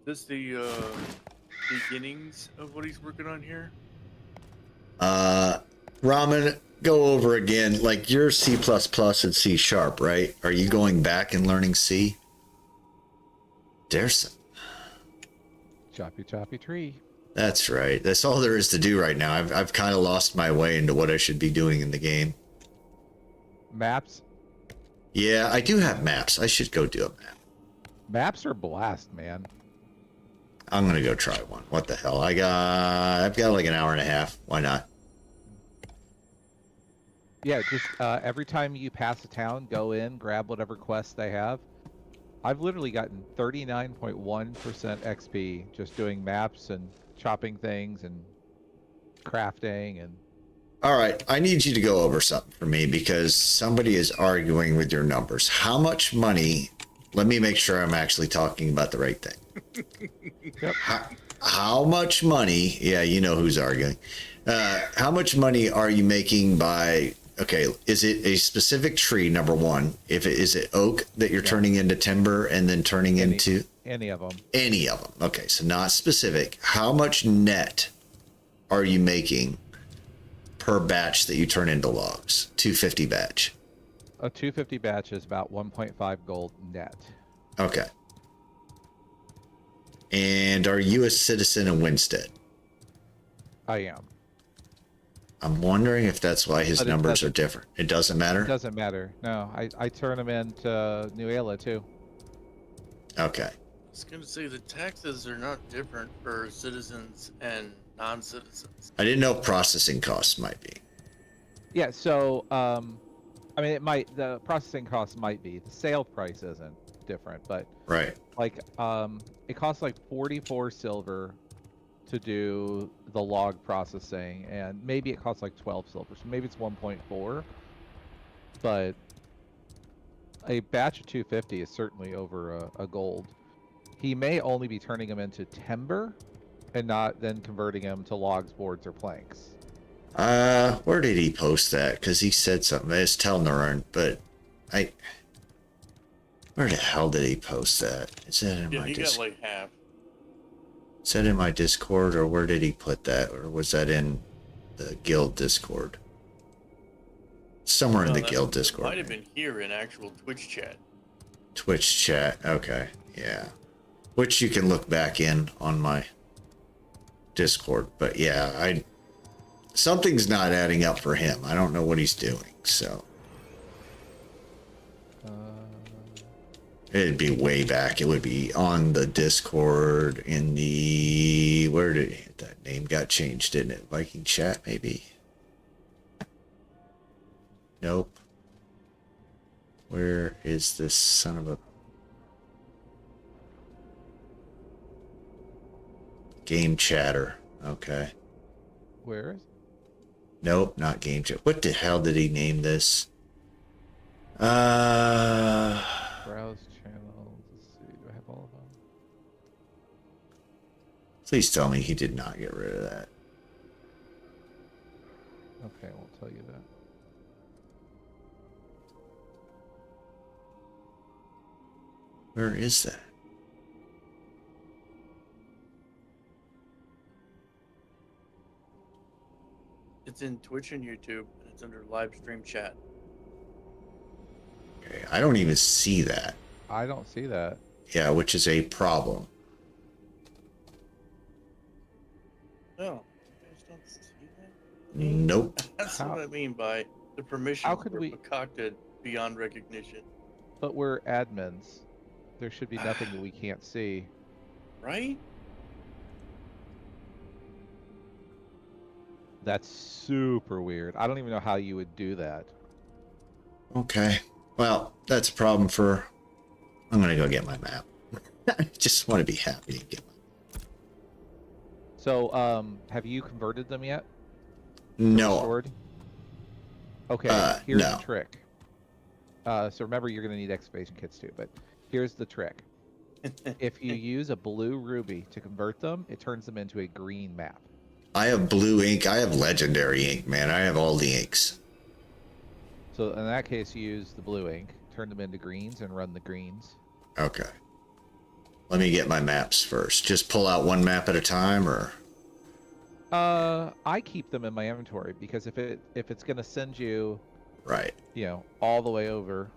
This the beginnings of what he's working on here? Ramen, go over again. Like you're C++ and C sharp, right? Are you going back and learning C? There's Choppy tree. That's right. That's all there is to do right now. I've kind of lost my way into what I should be doing in the game. Maps. Yeah, I do have maps. I should go do a map. Maps are blast, man. I'm gonna go try one. What the hell? I've got like an hour and a half. Why not? Yeah, just every time you pass a town, go in, grab whatever quests they have. I've literally gotten 39.1% XP just doing maps and chopping things and crafting and... All right, I need you to go over something for me because somebody is arguing with your numbers. How much money... Let me make sure I'm actually talking about the right thing. Yep. How much money... Yeah, you know who's arguing. How much money are you making by... Okay, is it a specific tree, number one? Is it oak that you're turning into timber and then turning into... Any of them. Any of them. Okay, so not specific. How much net are you making per batch that you turn into logs? 250 batch. A 250 batch is about 1.5 gold net. Okay. And are you a citizen of Winstead? I am. I'm wondering if that's why his But numbers are different. It doesn't matter? It doesn't matter. No, I turn them into New Ayla too. Okay. was gonna say the taxes are not different for citizens and non-citizens. I didn't know processing costs might be. Yeah, so I mean, the processing cost might be. The sale price isn't different, but Right. like it costs like 44 silver to do the log processing, and maybe it costs like 12 silver, so maybe it's 1.4. But a batch of 250 is certainly over a gold. He may only be turning them into timber and not then converting them to logs, boards, or planks. Where did he post that? Because he said something. It's Telnarn, but where the hell did he post that? Is that in Yeah, my he got like half. Is that in my Discord, or where did he put that? Or was that in the guild Discord? Somewhere in the guild Discord. Might have been here in actual Twitch chat. Twitch chat. Okay. Yeah. Which you can look back in on my Discord. But yeah, something's not adding up for him. I don't know what he's doing, so. It'd be way back. It would be on the Discord in the... Where did that name got changed, didn't it? Viking chat, maybe? Nope. Where is this son of a... Game chatter. Okay. Where is? Nope, not game chat. What the hell did he name this? Browse channels. Let's see. Do I have all of them? Please tell me he did not get rid of that. Okay, I won't tell you that. Where is that? It's in Twitch and YouTube, and it's under live stream chat. Okay, I don't even see that. I don't see that. Yeah, which is a problem. No, you guys don't see that? Nope. That's How- what I mean by the permissions How could were we- concocted beyond recognition. But we're admins. There should be nothing that we can't see. Right? That's super weird. I don't even know how you would do that. Okay. Well, that's a problem for... I'm going to go get my map. I just want to be happy to get my... So, have you converted them yet? No. Restored? Okay, here's no. the trick. So remember, you're going to need excavation kits too, but here's the trick. If you use a blue ruby to convert them, it turns them into a green map. I have blue ink. I have legendary ink, man. I have all the inks. So in that case, you use the blue ink, turn them into greens, and run the greens. Okay. Let me get my maps first. Just pull out one map at a time, or... I keep them in my inventory because if it's going to send you, Right. you know, all the way over.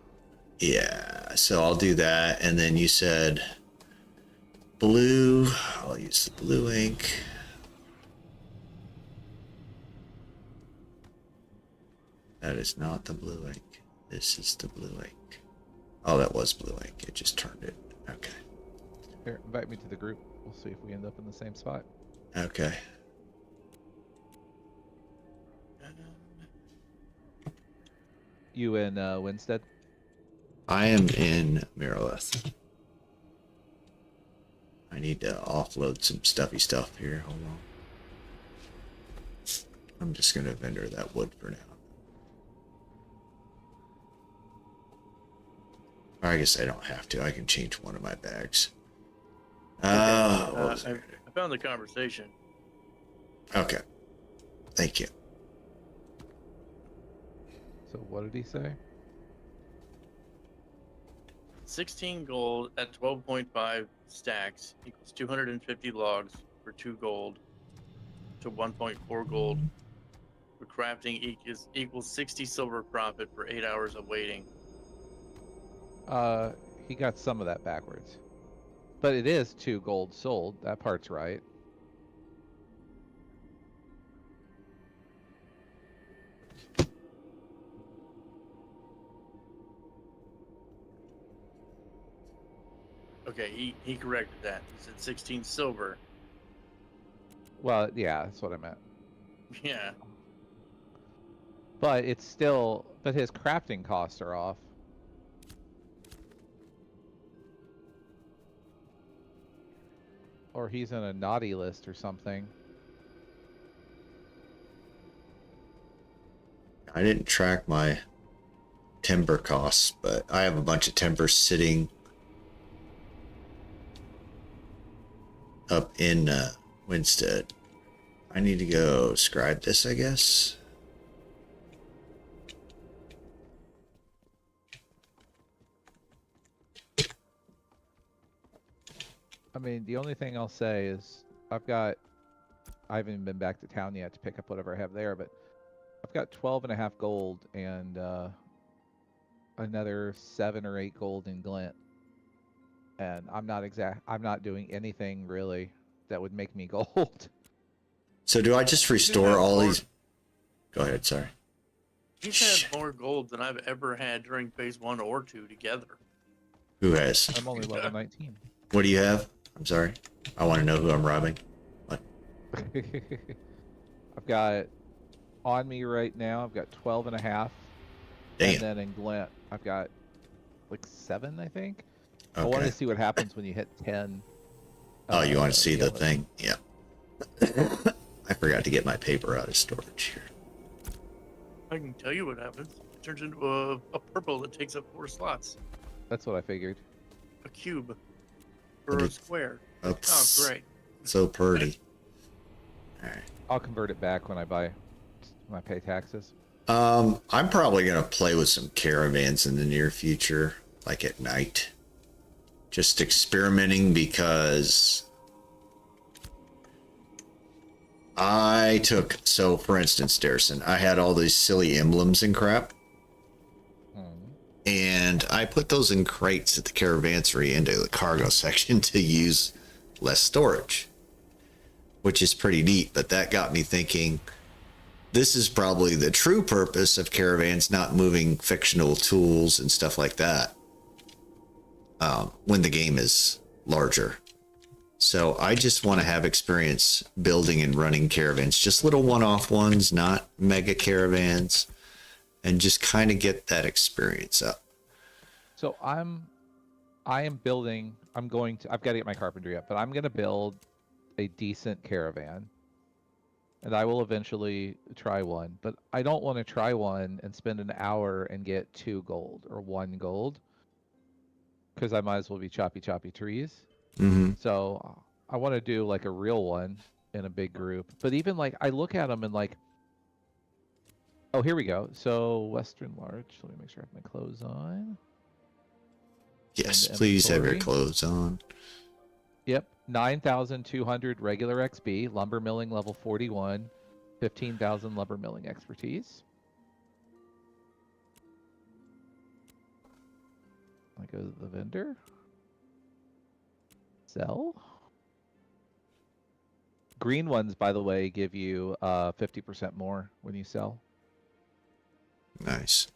Yeah, so I'll do that. And then you said blue. I'll use the blue ink. That is not the blue ink. This is the blue ink. Oh, that was blue ink. It just turned it. Okay. Here, invite me to the group. We'll see if we end up in the same spot. Okay. You in Winstead? I am in Miralith. I need to offload some stuffy stuff here. Hold on. I'm just going to vendor that wood for now. Or I guess I don't have to. I can change one of my bags. I found the conversation. Okay. Thank you. So what did he say? 16 gold at 12.5 stacks equals 250 logs for 2 gold to 1.4 gold. For crafting equals 60 silver profit for 8 hours of waiting. He got some of that backwards. But it is 2 gold sold. That part's right. Okay, he corrected that. He said 16 silver. Well, yeah, that's what I meant. Yeah. But it's still, but his crafting costs are off. Or he's in a naughty list or something. I didn't track my timber costs, but I have a bunch of timber sitting up in Winstead. I need to go scribe this, I guess. I mean, the only thing I'll say is I haven't even been back to town yet to pick up whatever I have there, but I've got 12.5 gold and another 7 or 8 gold in glint. And I'm not doing anything really that would make me gold. So do I just restore all these? Go ahead, sorry. He's had more gold than I've ever had during phase 1 or 2 together. Who has? I'm only level 19. What do you have? I'm sorry. I want to know who I'm robbing. What? I've got on me right now, I've got 12.5. Damn. And then in glint, I've got like 7, I think. Okay. I want to see what happens when you hit 10. Oh, you want to see the gallons. thing? Yeah. I forgot to get my paper out of storage here. I can tell you what happens. It turns into a purple that takes up 4 slots. That's what I figured. A cube. Or But a it's- square. Oops. Oh, great. So pretty. All right. I'll convert it back when I pay taxes. I'm probably gonna play with some caravans in the near future, like at night. Just experimenting because so for instance, Darrison, I had all these silly emblems and crap, and I put those in crates at the caravansary into the cargo section to use less storage, which is pretty neat. But that got me thinking, this is probably the true purpose of caravans, not moving fictional tools and stuff like that when the game is larger. So I just want to have experience building and running caravans, just little one-off ones, not mega caravans, and just kind of get that experience up. So I am building, I've got to get my carpentry up, but I'm going to build a decent caravan. And I will eventually try one, but I don't want to try one and spend an hour and get 2 gold or 1 gold, because I might as well be choppy trees. Mm-hmm. So I want to do like a real one in a big group. But even like I look at them and like, oh, here we go. So Western Large. Let me make sure I have my clothes on. Yes, And please have your inventory. clothes on. Yep, 9,200 regular XP, lumber milling level 41, 15,000 lumber milling expertise. I go to the vendor. Sell. Green ones, by the way, give you 50% more when you sell. Nice.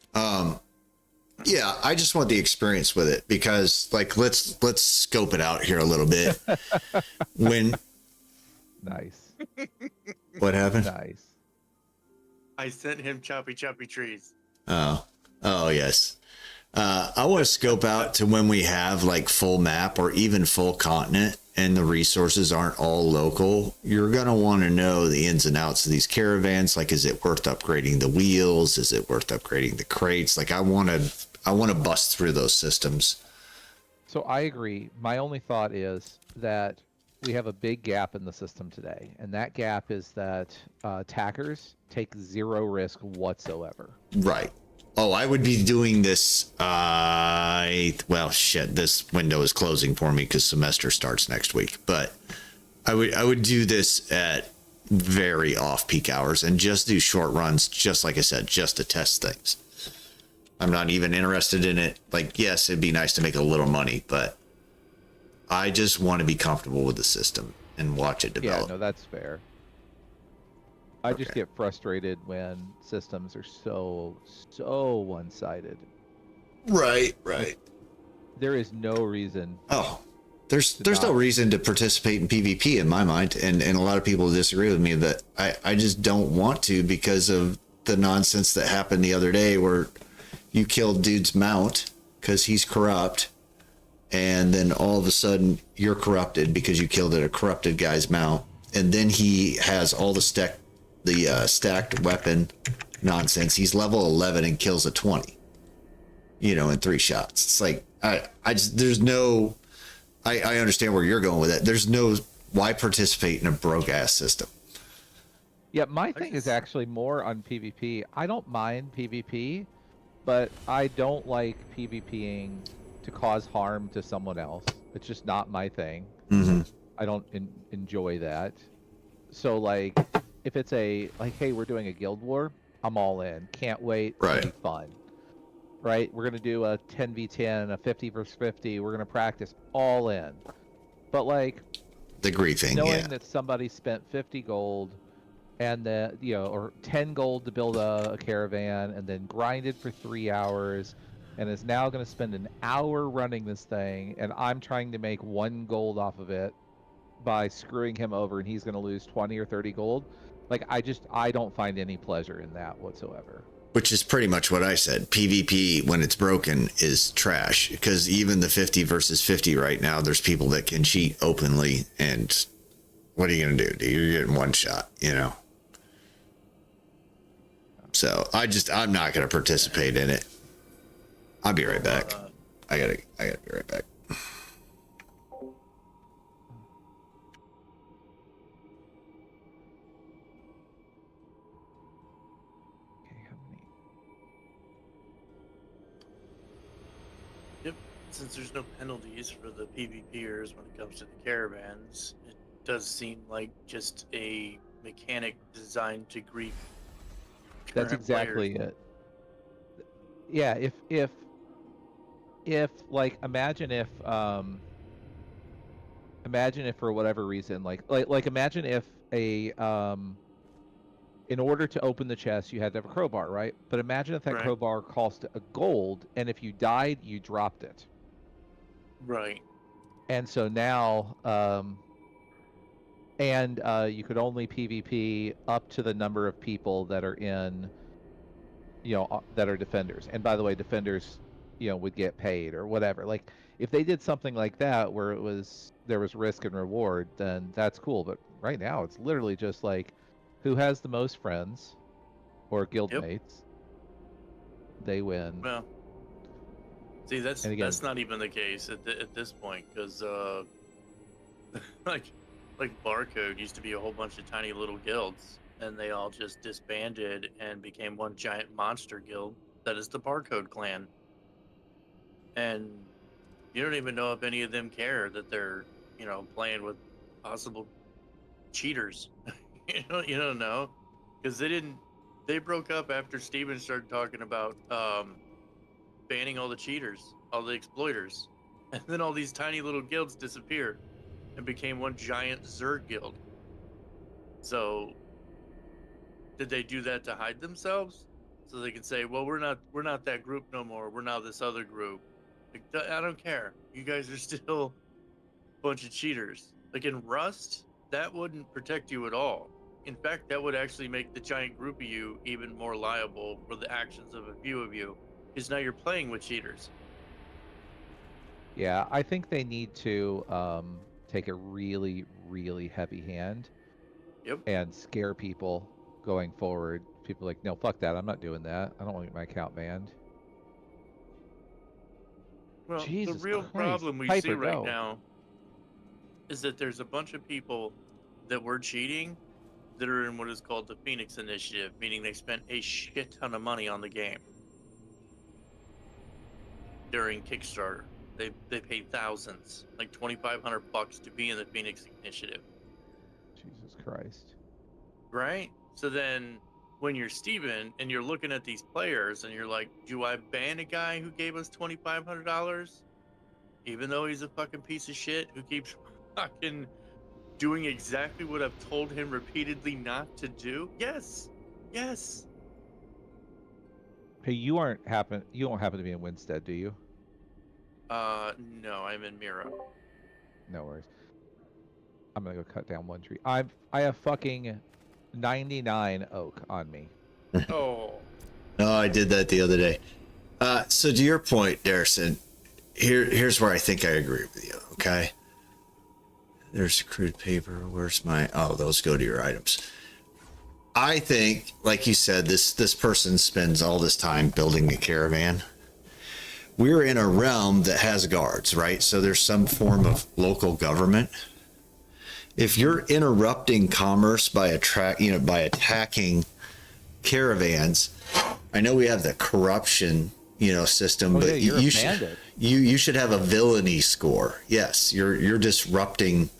Yeah, I just want the experience with it because, like, let's scope it out here a little bit. When Nice. what happened? Nice. I sent him choppy trees. Oh yes. I want to scope out to when we have like full map or even full continent and the resources aren't all local. You're going to want to know the ins and outs of these caravans. Like, is it worth upgrading the wheels? Is it worth upgrading the crates? Like, I want to bust through those systems. So I agree. My only thought is that we have a big gap in the system today, and that gap is that attackers take 0 risk whatsoever. Right. Oh, I would be doing this. Well, shit, this window is closing for me because semester starts next week. But I would do this at very off-peak hours and just do short runs, just like I said, just to test things. I'm not even interested in it. Like, yes, it'd be nice to make a little money, but I just want to be comfortable with the system and watch it develop. Yeah, no, that's fair. I just Okay. get frustrated when systems are so one-sided. Right. There is no reason Oh, There's no reason to participate in PvP in my mind, and a lot of people disagree with me that I just don't want to because of the nonsense that happened the other day where you killed dude's mount because he's corrupt, and then all of a sudden you're corrupted because you killed a corrupted guy's mount, and then he has all the stacked weapon nonsense. He's level 11 and kills a 20, in 3 shots. It's like there's no. I understand where you're going with it. There's no why participate in a broke ass system. Yeah, my thing is actually more on PvP. I don't mind PvP, but I don't like PvPing to cause harm to someone else. It's just not my thing. Mm-hmm. I don't enjoy that. So like, if it's hey, we're doing a guild war, I'm all in. Can't wait. It's gonna be fun. Right? We're gonna do a 10v10, a 50 versus 50. We're gonna practice all in. But like, the greed thing, knowing that somebody spent 50 gold and or 10 gold to build a caravan, and then grinded for 3 hours, and is now going to spend an hour running this thing, and I'm trying to make 1 gold off of it by screwing him over, and he's going to lose 20 or 30 gold. Like, I don't find any pleasure in that whatsoever. Which is pretty much what I said. PvP, when it's broken, is trash. Because even the 50 versus 50 right now, there's people that can cheat openly, and what are you going to do? You're getting one shot, So I'm not going to participate in it. I'll be right back. I gotta be right back. Yep. Since there's no penalties for the PvPers when it comes to the caravans, it does seem like just a mechanic designed to grief. That's exactly it. Yeah, if like imagine if for whatever reason like imagine if in order to open the chest you had to have a crowbar, right? But imagine if that crowbar cost a gold, and if you died you dropped it. Right. And so now you could only PvP up to the number of people that are in, that are defenders. And by the way, defenders, would get paid or whatever. Like, if they did something like that where there was risk and reward, then that's cool. But right now, it's literally just like, who has the most friends or guildmates, they win. Well, see, that's not even the case at this point, because like Barcode used to be a whole bunch of tiny little guilds, and they all just disbanded and became one giant monster guild that is the Barcode clan. And you don't even know if any of them care that they're, playing with possible cheaters. You don't know, because they broke up after Steven started talking about banning all the cheaters, all the exploiters, and then all these tiny little guilds disappeared and became one giant Zerg guild. So did they do that to hide themselves so they can say, well, we're not that group no more, we're now this other group? Like, I don't care, you guys are still a bunch of cheaters. Like in Rust, that wouldn't protect you at all. In fact, that would actually make the giant group of you even more liable for the actions of a few of you, because now you're playing with cheaters. Yeah, I think they need to take a really, really heavy hand. Yep. And scare people going forward. People like, no, fuck that. I'm not doing that. I don't want to get my account banned. Well, Jesus the real Christ. problem we Piper, see right go. now is that there's a bunch of people that were cheating that are in what is called the Phoenix Initiative, meaning they spent a shit ton of money on the game during Kickstarter. They paid thousands, like $2,500 to be in the Phoenix Initiative. Jesus Christ. Right? So then when you're Steven and you're looking at these players and you're like, do I ban a guy who gave us $2,500? Even though he's a fucking piece of shit who keeps fucking doing exactly what I've told him repeatedly not to do? Yes. Yes. Hey, you don't happen to be in Winstead, do you? No, I'm in Miro. No worries. I'm gonna go cut down one tree. I have fucking 99 oak on me. Oh, No, I did that the other day. So to your point, Darrison, here's where I think I agree with you. Okay. There's crude paper. Where's my? Oh, those go to your items. I think, like you said, this person spends all this time building a caravan. We're in a realm that has guards, right? So there's some form of local government. If you're interrupting commerce by attacking caravans, I know we have the corruption, system, Oh, but yeah, you're you a should bandit. you should have a villainy score. Yes, you're disrupting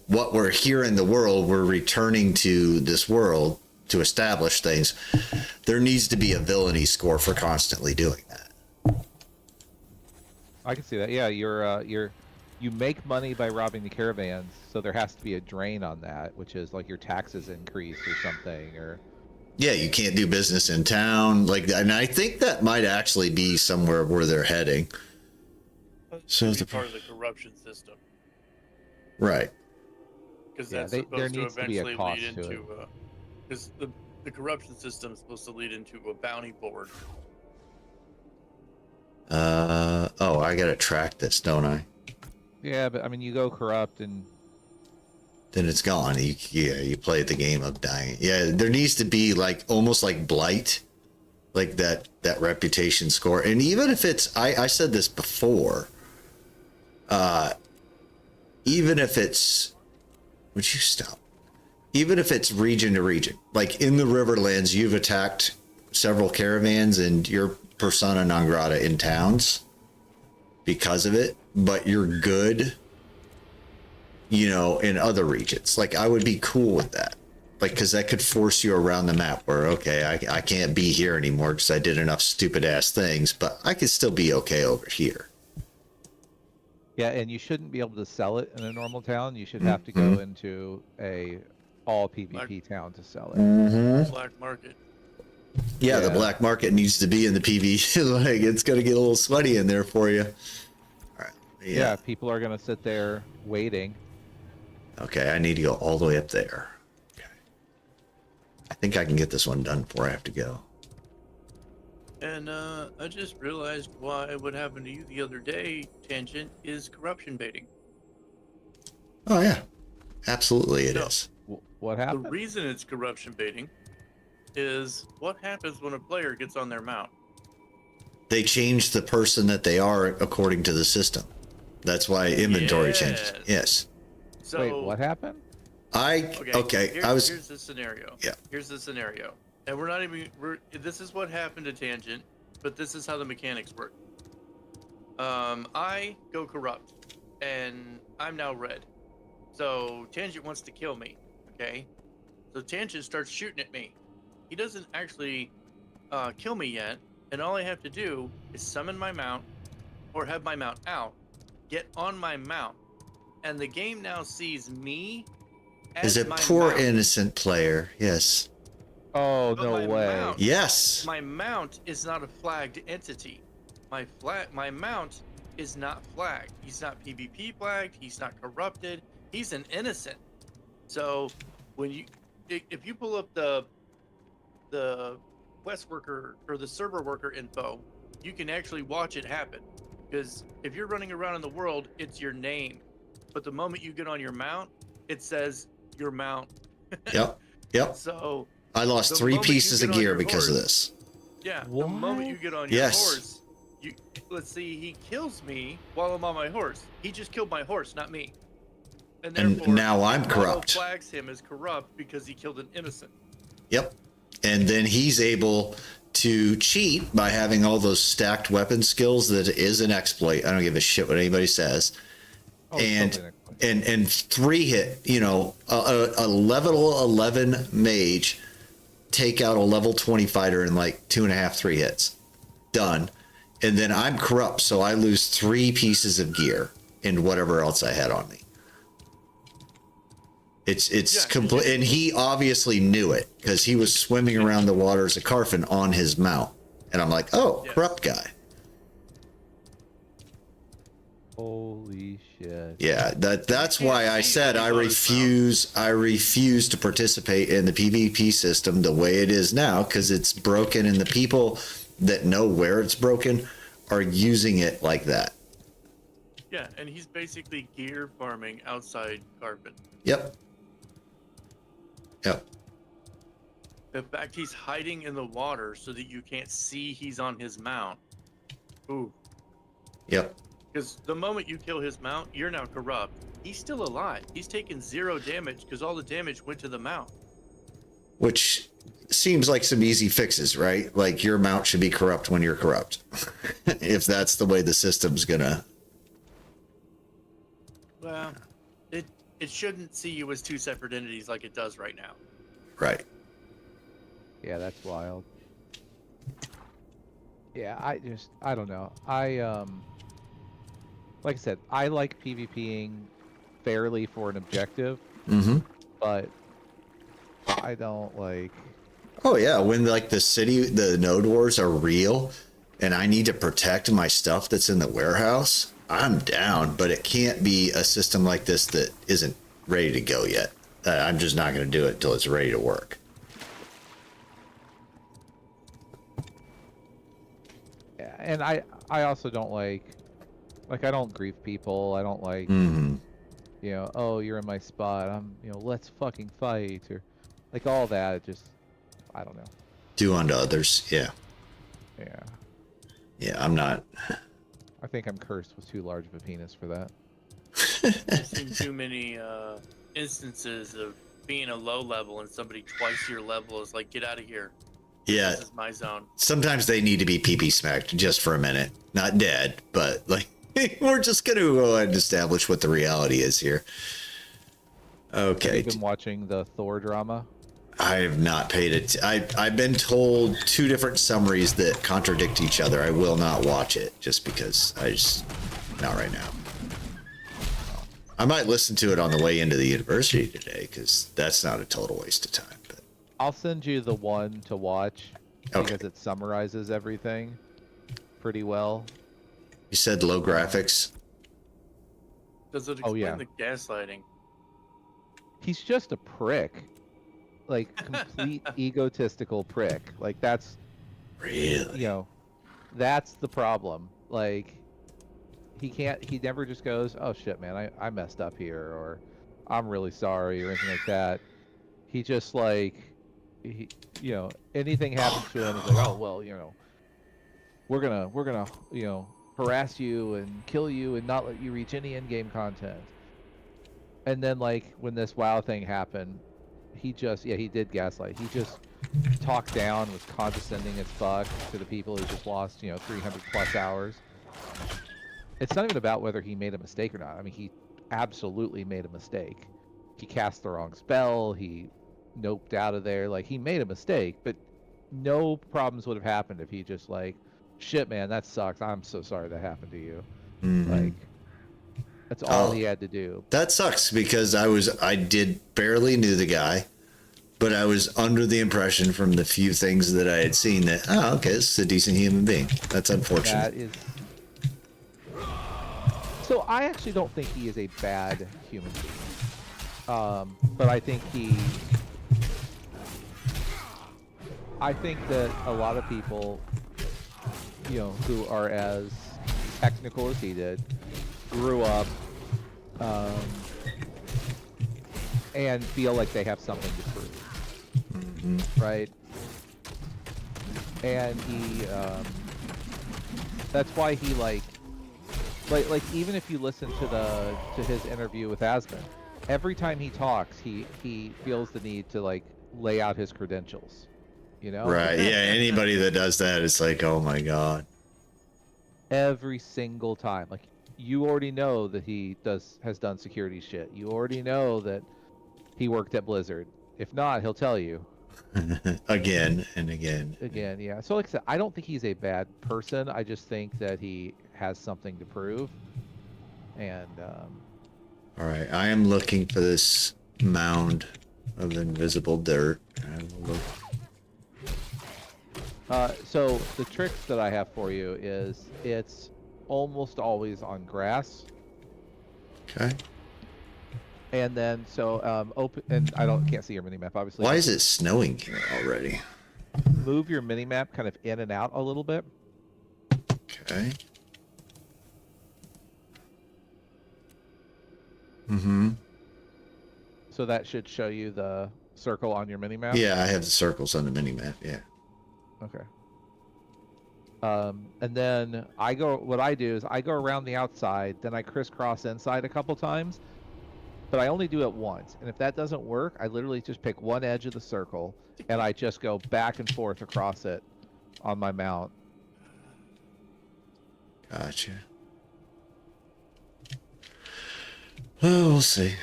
what we're here in the world. We're returning to this world to establish things. There needs to be a villainy score for constantly doing that. I can see that. Yeah, you make money by robbing the caravans, so there has to be a drain on that, which is like your taxes increase or something, or Yeah, you can't do business in town, and I think that might actually be somewhere where they're heading. So that's the part of the corruption system, right. because Yeah, that's there supposed to needs to be a eventually cost lead to it. into, because the corruption system is supposed to lead into a bounty board. Oh, I gotta track this, don't I? yeah. But I mean, you go corrupt and Then it's gone. You play the game of dying. Yeah, there needs to be almost like blight, like that reputation score. And even if it's, I said this before, even if it's, would you stop? Even if it's region to region, like in the Riverlands, you've attacked several caravans and you're persona non grata in towns because of it, but you're good, in other regions. Like, I would be cool with that. Like, because that could force you around the map where, okay, I can't be here anymore because I did enough stupid ass things, but I could still be okay over here. yeah, and you shouldn't be able to sell it in a normal town. You should have to go into a all PvP town to sell it. Black market. Yeah, the Yeah. black market needs to be in the PV. Like, it's going to get a little sweaty in there for you. All right. Yeah, people are gonna sit there waiting. Okay, I need to go all the way up there. Okay. I think I can get this one done before I have to go. And I just realized why what happened to you the other day, Tangent, is corruption baiting. Oh, yeah. Absolutely it No. is. What The happened? reason it's corruption baiting is what happens when a player gets on their mount. They change the person that they are according to the system. That's why inventory changes. Yes. So Wait, what happened? Okay. Here's the scenario. Yeah. Here's the scenario. And this is what happened to Tangent, but this is how the mechanics work. I go corrupt, and I'm now red. So Tangent wants to kill me. Okay. So Tangent starts shooting at me. He doesn't actually kill me yet, and all I have to do is summon my mount, or have my mount out, get on my mount, and the game now sees me as Is a my poor mount. innocent player. Yes. Oh, But no my way. mount- Yes. My mount is not a flagged entity. My mount is not flagged. He's not PvP flagged. He's not corrupted. He's an innocent. So if you pull up the quest worker or the server worker info, you can actually watch it happen. Because if you're running around in the world, it's your name. But the moment you get on your mount, it says your mount. Yep. So I lost the 3 moment you pieces get of on gear your because of horse- this. yeah, the What? moment you get on your Yes. horse, let's see, he kills me while I'm on my horse. He just killed my horse, not me. And And therefore, now I'm it auto corrupt. flags him as corrupt because he killed an innocent. Yep. And then he's able to cheat by having all those stacked weapon skills. That is an exploit. I don't give a shit what anybody says. Oh, it's and totally an exploit. and 3 hit, a level 11 mage take out a level 20 fighter in like 2.5, 3 hits. Done. And then I'm corrupt, so I lose 3 pieces of gear and whatever else I had on me. It's Yeah, complete, and he obviously knew it because he was swimming around the waters of Carfin on his mount, and I'm like, oh, Yes. corrupt guy. Holy shit. Yeah, that's why I see said any I bonus refuse to participate in the PvP system the way it is now because it's broken and the people that know where it's broken are using it like that. Yeah, and he's basically gear farming outside carpet. Yep. Yep. In fact, he's hiding in the water so that you can't see he's on his mount. Ooh. Yep. Because the moment you kill his mount, you're now corrupt. He's still alive. He's taken 0 damage because all the damage went to the mount. Which seems like some easy fixes, right? Like your mount should be corrupt when you're corrupt. If that's the way the system's gonna. Well, it shouldn't see you as 2 separate entities like it does right now. Right. Yeah, that's wild. Yeah, I don't know. Like I said, I like PvPing fairly for an objective, Mm-hmm. but I don't like. Oh yeah, when like the node wars are real and I need to protect my stuff that's in the warehouse, I'm down, but it can't be a system like this that isn't ready to go yet. I'm just not going to do it until it's ready to work. Yeah, and I also don't like I don't grief people. I don't like Mm-hmm. you know, oh, you're in my spot. Let's fucking fight, or like all that. It just, I don't know. Do unto others. Yeah. Yeah, Yeah, I'm not. I think I'm cursed with too large of a penis for that. I've seen too many instances of being a low level and somebody twice your level is like, get out of here. Yeah. This is my zone. Sometimes they need to be pee-pee smacked just for a minute. Not dead, but like, we're just going to go ahead and establish what the reality is here. Okay. You've been watching the Thor drama? I have not paid it. I've been told 2 different summaries that contradict each other. I will not watch it just because not right now. I might listen to it on the way into the university today because that's not a total waste of time. But I'll send you the one to watch Okay. because it summarizes everything pretty well. you said low graphics. Does it Oh, explain yeah. the gaslighting? He's just a prick. Like, complete egotistical prick. Like, that's, Really? that's the problem. Like, he never just goes, oh shit, man, I messed up here, or I'm really sorry, or anything like that. He just, like, anything happens to him, he's like, oh, well, we're gonna, harass you and kill you and not let you reach any in-game content. And then, like, when this WoW thing happened, he did gaslight. He just talked down, was condescending as fuck to the people who just lost, 300 plus hours. It's not even about whether he made a mistake or not. I mean, he absolutely made a mistake. He cast the wrong spell. He noped out of there. Like, he made a mistake, but no problems would have happened if he just like, shit, man, that sucks. I'm so sorry that happened to you. Mhm. Like, that's all Oh. he had to do. That sucks because I did barely knew the guy, but I was under the impression from the few things that I had seen that, oh, okay, this is a decent human being. That's unfortunate. That is. So I actually don't think he is a bad human being. But I think I think that a lot of people, who are as technical as he did, grew up and feel like they have something to prove, right? And he, that's why he like even if you listen to his interview with Asmund, every time he talks, he feels the need to like lay out his credentials, Right. Yeah. Anybody that does that, it's like, oh my God. every single time. Like, you already know that he has done security shit. You already know that he worked at Blizzard. If not, he'll tell you. Again and again. Again, yeah. So like I said, I don't think he's a bad person. I just think that he has something to prove. And All right. I am looking for this mound of invisible dirt. I will look. so the tricks that I have for you is it's almost always on grass. Okay. And then open, and can't see your mini map obviously. Why but is it snowing here already? move your mini map kind of in and out a little bit. Okay. Mm-hmm. So that should show you the circle on your mini map. Yeah, I have the circles on the mini map. Yeah. Okay. And then what I do is I go around the outside, then I crisscross inside a couple times, but I only do it once. And if that doesn't work, I literally just pick one edge of the circle and I just go back and forth across it on my mount. Gotcha. Well, we'll see.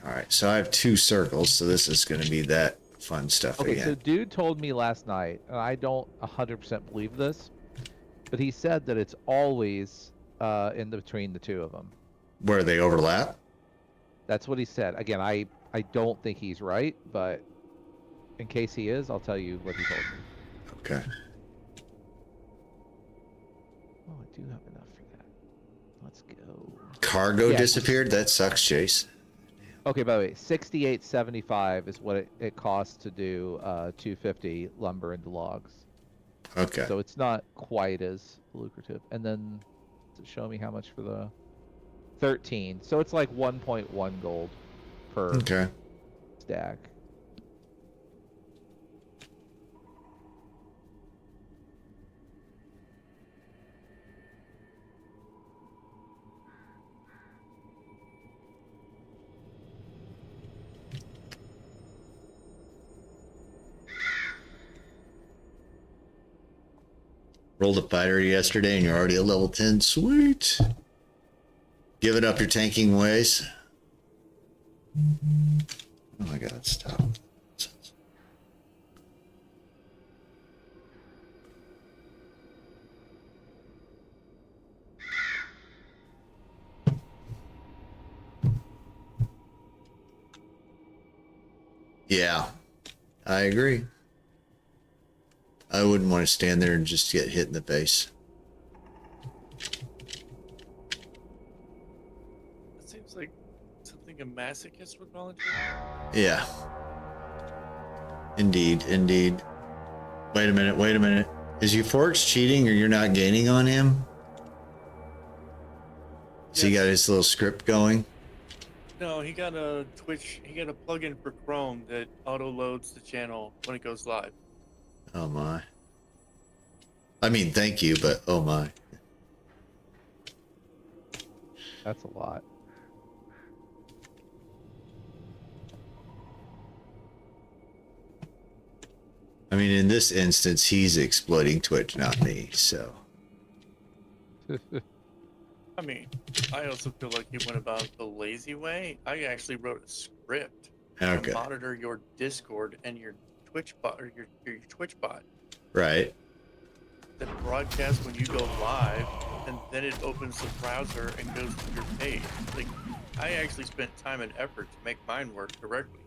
All right, so I have 2 circles, so this is going to be that fun stuff Okay, again. so dude told me last night, and I don't 100% believe this, but he said that it's always in between the two of them. Where they overlap? That's what he said. Again, I don't think he's right, but in case he is, I'll tell you what he told me. Okay. Oh, I do have enough for that. Let's go. Cargo Yeah. disappeared? That sucks, Chase. Okay, by the way, $68.75 is what it costs to do 250 lumber into logs. Okay. So it's not quite as lucrative. And then does it show me how much for the 13? So it's like 1.1 gold per Okay. stack. Rolled a fighter yesterday and you're already at level 10. Sweet. Giving up your tanking ways. Oh my god, stop. Yeah, I agree. I wouldn't want to stand there and just get hit in the face. That seems like something a masochist would volunteer. Yeah. Indeed, indeed. Wait a minute, wait a minute. Is Euphorix cheating or you're not gaining on him? So he got his little script going? No, he got a plugin for Chrome that auto loads the channel when it goes live. Oh my. I mean, thank you, but oh my. That's a lot. I mean, in this instance, he's exploiting Twitch, not me, so. I mean, I also feel like he went about the lazy way. I actually wrote a script Okay. to monitor your Discord and your Twitch bot, or your Twitch bot, Right. that broadcasts when you go live, and then it opens the browser and goes to your page. Like, I actually spent time and effort to make mine work correctly.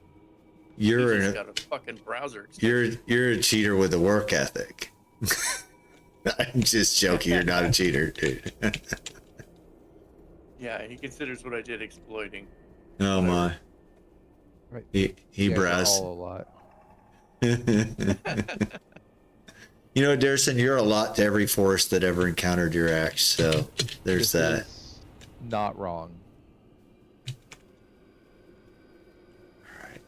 You're You just in got a fucking browser extension. you're a cheater with a work ethic. I'm just joking. You're not a cheater, dude. Yeah, he considers what I did exploiting. Oh my. Right. He You guys are browsed. all a lot. You know, Darrison, you're a lot to every forest that ever encountered your axe, so there's This that. is not wrong.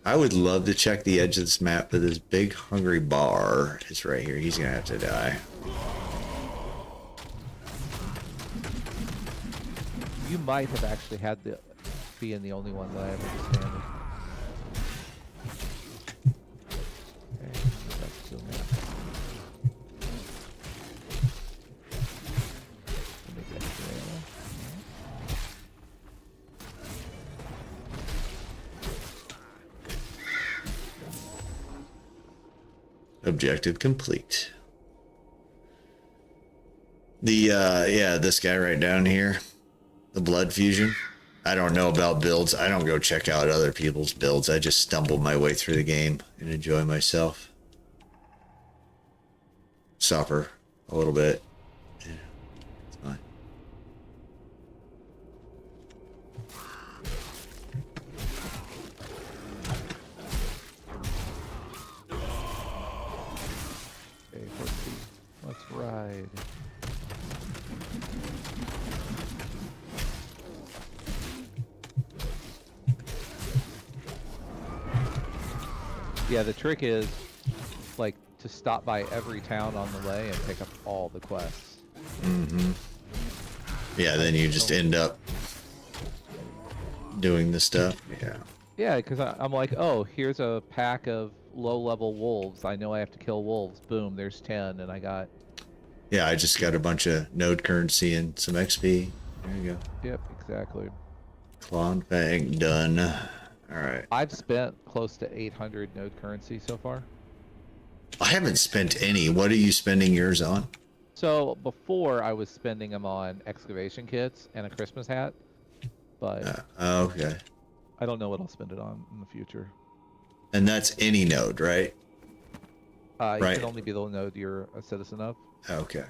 I would love to check the edge of this map, but this big hungry bar is right here. He's gonna have to die. You might have actually had being the only one that I ever disbanded. Okay, let's zoom in. Let me get there. Objective complete. The yeah, this guy right down here, the blood fusion. I don't know about builds. I don't go check out other people's builds. I just stumble my way through the game and enjoy myself. Suffer a little bit. died. Yeah, the trick is, like, to stop by every town on the way and pick up all the quests. Mm-hmm. Yeah, then you just end up doing the stuff. Yeah. Yeah, because I'm like, oh, here's a pack of low-level wolves. I know I have to kill wolves. Boom, there's 10, and I got... Yeah, I just got a bunch of node currency and some XP. There you go. Yep, exactly. Claw and Fang, done. Alright. I've spent close to 800 node currency so far. I haven't spent any. What are you spending yours on? So before I was spending them on excavation kits and a Christmas hat, but Okay. I don't know what I'll spend it on in the future. And that's any node, right? It Right. can only be the node you're a citizen of. Okay.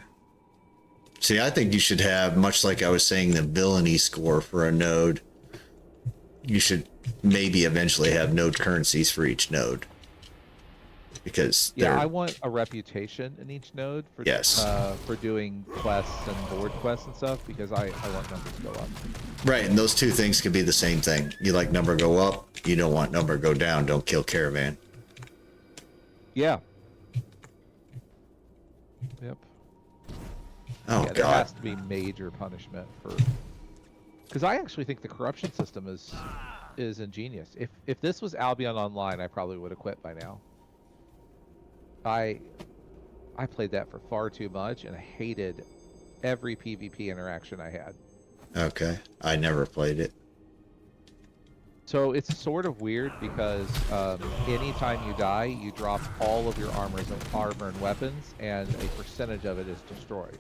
See, I think you should have, much like I was saying, the villainy score for a node. You should maybe eventually have node currencies for each node. Because Yeah, I want a reputation in each node for for doing quests and board quests and stuff, because I want numbers to go up. Right, and those two things could be the same thing. You like number go up, you don't want number go down. Don't kill caravan. Yeah. Yep. Oh, yeah, there God. has to be major punishment for... Because I actually think the corruption system is ingenious. If this was Albion Online, I probably would have quit by now. I played that for far too much, and I hated every PvP interaction I had. Okay, I never played it. So it's sort of weird because anytime you die, you drop all of your armor and weapons, and a percentage of it is destroyed.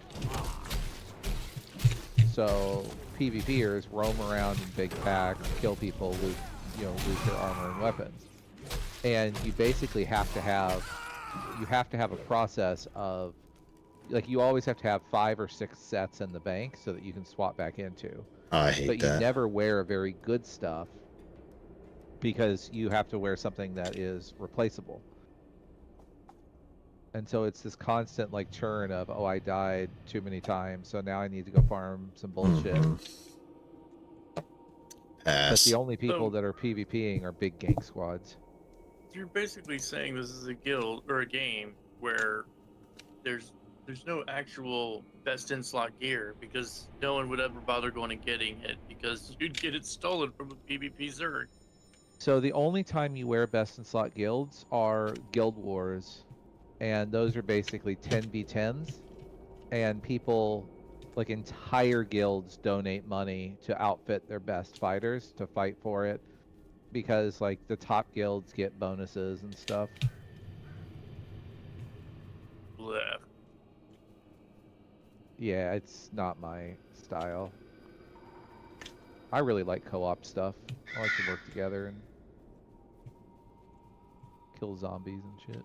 So PvPers roam around in big packs, kill people, loot their armor and weapons, and you basically have to have a process of, like, you always have to have 5 or 6 sets in the bank so that you can swap back into. I hate but that. You never wear very good stuff because you have to wear something that is replaceable. And so it's this constant, like, churn of, oh, I died too many times, so now I need to go farm some bullshit. But the only people that are PvPing are big gang squads. You're basically saying this is a guild or a game where there's no actual best in slot gear, because no one would ever bother going and getting it because you'd get it stolen from a PvP Zerg. So the only time you wear best in slot guilds are guild wars, and those are basically 10v10s, and people, like, entire guilds donate money to outfit their best fighters to fight for it, because, like, the top guilds get bonuses and stuff. Blech. Yeah, it's not my style. I really like co-op stuff. I like to work together and kill zombies and shit.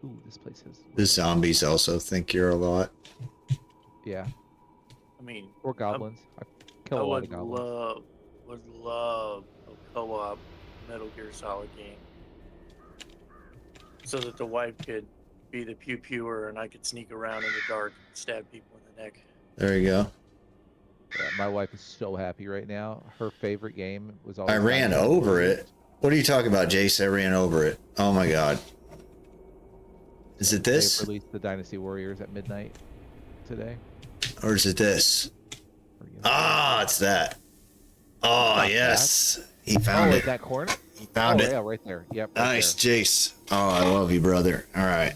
Ooh, this place has... The zombies also think you're a lot. Yeah. I mean, Or goblins. I kill a lot of goblins. Would love a co-op Metal Gear Solid game, so that the wife could be the pew pewer and I could sneak around in the dark and stab people in the neck. There you go. Yeah, my wife is so happy right now. Her favorite game was always... I ran over it. What are you talking about, Jace? I ran over it. Oh my God. Is it this? They released the Dynasty Warriors at midnight today. Or is it this? Ah, it's that. Oh, yes. He found it. That corner? He found it. Yeah, right there. Yep. Right Nice, there. Jace. Oh, I love you, brother. All right.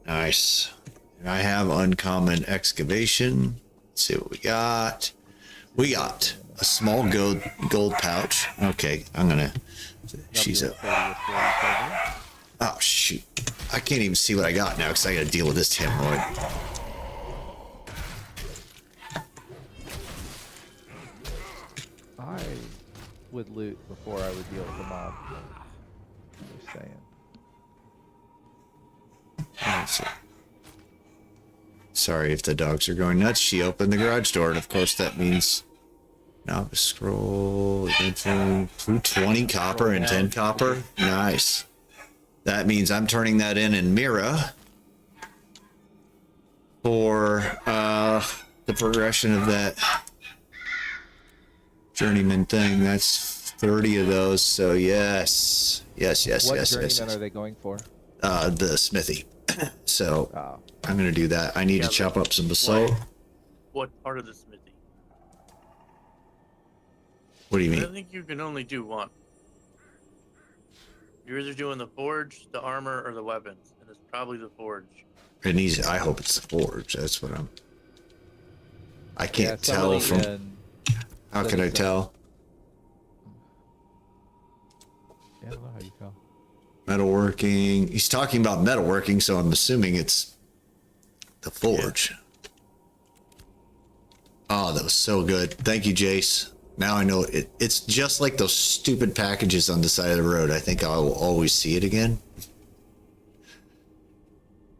Nice. And I have uncommon excavation. Let's see what we got. We got a small gold pouch. Okay, I'm gonna... She's a... Oh, shoot. I can't even see what I got now because I gotta deal with this hemorrhoid. I would loot before I would deal with the mob. Just saying. Let's see. Sorry if the dogs are going nuts. She opened the garage door, and of course that means novice scroll, 220 copper and 10 copper. Nice. That means I'm turning that in Mira. for the progression of that journeyman thing. That's 30 of those. So yes. What journeyman are they going for? The smithy. So Oh. I'm gonna do that. I need to chop up some basalt. What part of the smithy? What do you I mean? think you can only do one. You're either doing the forge, the armor, or the weapons, and it's probably the forge. It needs. I hope it's the forge. That's what I'm. I can't tell somebody from. How can I tell? Yeah, I don't know how you tell. Metalworking. He's talking about metalworking, so I'm assuming it's the forge. Yeah. Oh, that was so good. Thank you, Jace. Now I know it. It's just like those stupid packages on the side of the road. I think I will always see it again.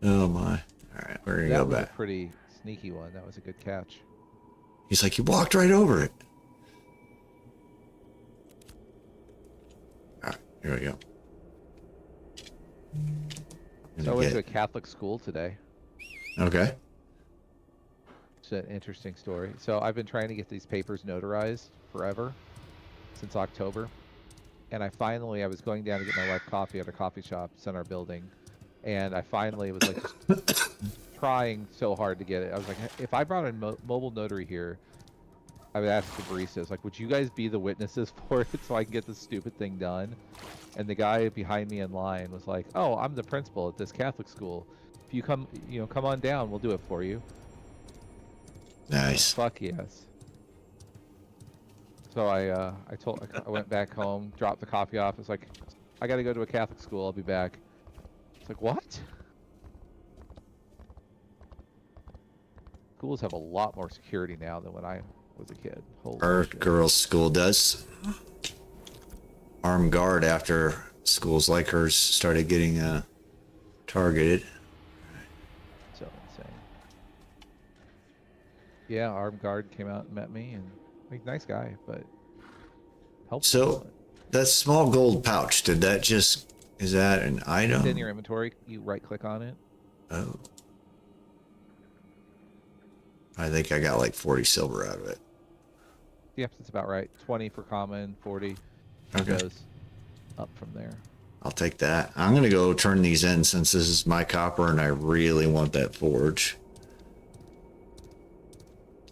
Oh my! All right, we're gonna go back. That was a pretty sneaky one. That was a good catch. He's like, you walked right over it. All right, here we go. So I went to a Catholic school today. Okay. It's an interesting story. So I've been trying to get these papers notarized forever, since October. And I was going down to get my wife coffee at a coffee shop in our building. And I finally was like just trying so hard to get it. I was like, if I brought a mobile notary here, I would ask the baristas, like, would you guys be the witnesses for it so I can get this stupid thing done? And the guy behind me in line was like, oh, I'm the principal at this Catholic school. If you come on down, we'll do it for you. Nice. Fuck yes. So I went back home, dropped the coffee off. It's like, I got to go to a Catholic school. I'll be back. It's like, what? Schools have a lot more security now than when I was a kid. Holy Our shit. girls' school does. Armed guard after schools like hers started getting targeted. So insane. Yeah, armed guard came out and met me, and like, nice guy, but helpful. So that small gold pouch, is that an item? It's in your inventory. You right click on it. Oh. I think I got like 40 silver out of it. Yep, that's about right. 20 for common, 40 Okay. goes up from there. I'll take that. I'm going to go turn these in since this is my copper and I really want that forge.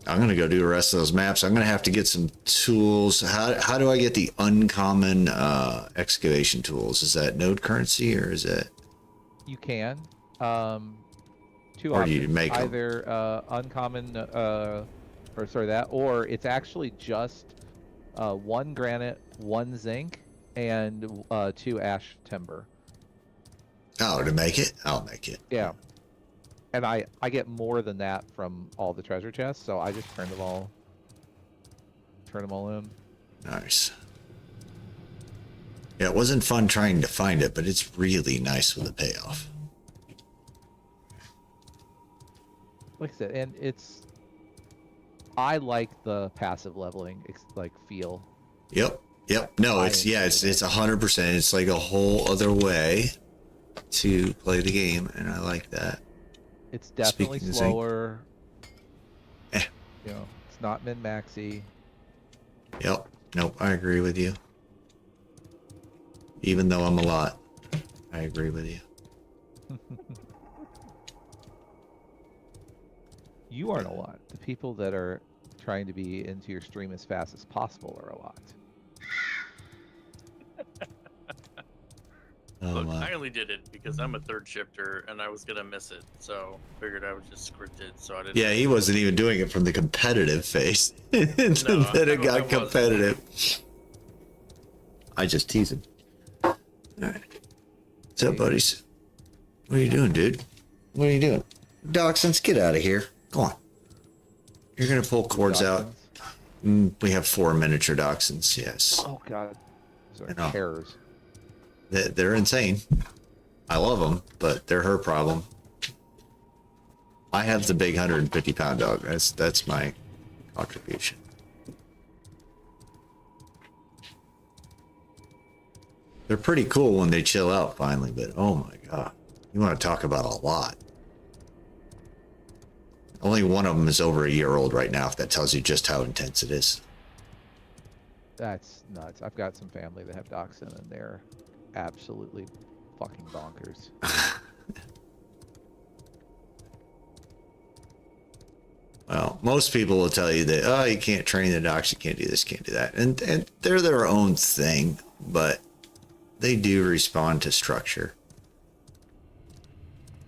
I'm going to go do the rest of those maps. I'm going to have to get some tools. How do I get the uncommon excavation tools? Is that node currency or is it? You can. Two Or options. you make 'em? Either uncommon, or it's actually just 1 granite, 1 zinc, and 2 ash timber. Oh, to make it? I'll make it. Yeah. And I get more than that from all the treasure chests, so I just turn them all in. Nice. Yeah, it wasn't fun trying to find it, but it's really nice with the payoff. Like I said, and I like the passive leveling feel. Yep. No, it's 100%. It's like a whole other way to play the game, and I like that. It's definitely Speaking of slower. Eh. It's not min-maxy. Yep. Nope, I agree with you. Even though I'm a lot, I agree with you. You aren't a lot. The people that are trying to be into your stream as fast as possible are a lot. Oh, Look, my. I only did it because I'm a third shifter and I was gonna miss it, so figured I would just script it, so I didn't. Yeah, he wasn't even doing it from the competitive phase. And then it got competitive. I just tease him. All right. What's up, buddies? What are you doing, dude? What are you doing? Dachshunds, get out of here. Go on. You're going to pull cords out. We have 4 miniature dachshunds, yes. Oh, God. Those I know. are terrors. They're insane. I love them, but they're her problem. I have the big 150-pound dog. That's my contribution. They're pretty cool when they chill out finally, but oh my god. You want to talk about a lot. Only one of them is over a year old right now, if that tells you just how intense it is. That's nuts. I've got some family that have dachshund, and they're absolutely fucking bonkers. Well, most people will tell you that, oh, you can't train the dogs, you can't do this, can't do that. And they're their own thing, but they do respond to structure.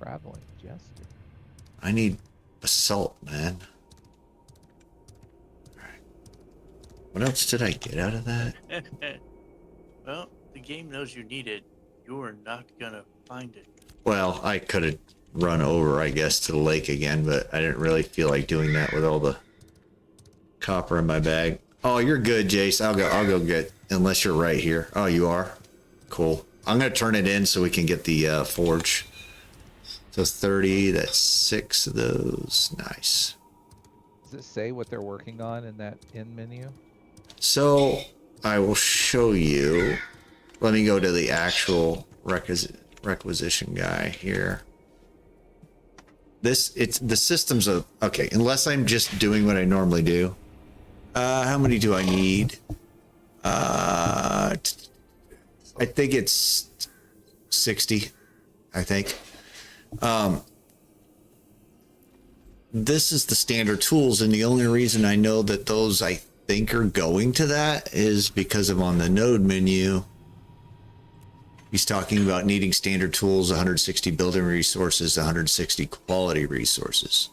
Traveling jester. I need basalt, man. What else did I get out of that? Well, the game knows you need it. You're not gonna find it. Well, I could have run over, I guess, to the lake again, but I didn't really feel like doing that with all the copper in my bag. Oh, you're good, Jace. I'll go get, unless you're right here. Oh, you are? Cool. I'm gonna turn it in so we can get the forge. So 30, that's 6 of those. Nice. Does it say what they're working on in that in menu? So I will show you. Let me go to the actual requisition guy here. It's the systems of, okay, unless I'm just doing what I normally do. How many do I need? I think it's 60, I think. This is the standard tools, and the only reason I know that those I think are going to that is because of on the node menu. He's talking about needing standard tools, 160 building resources, 160 quality resources.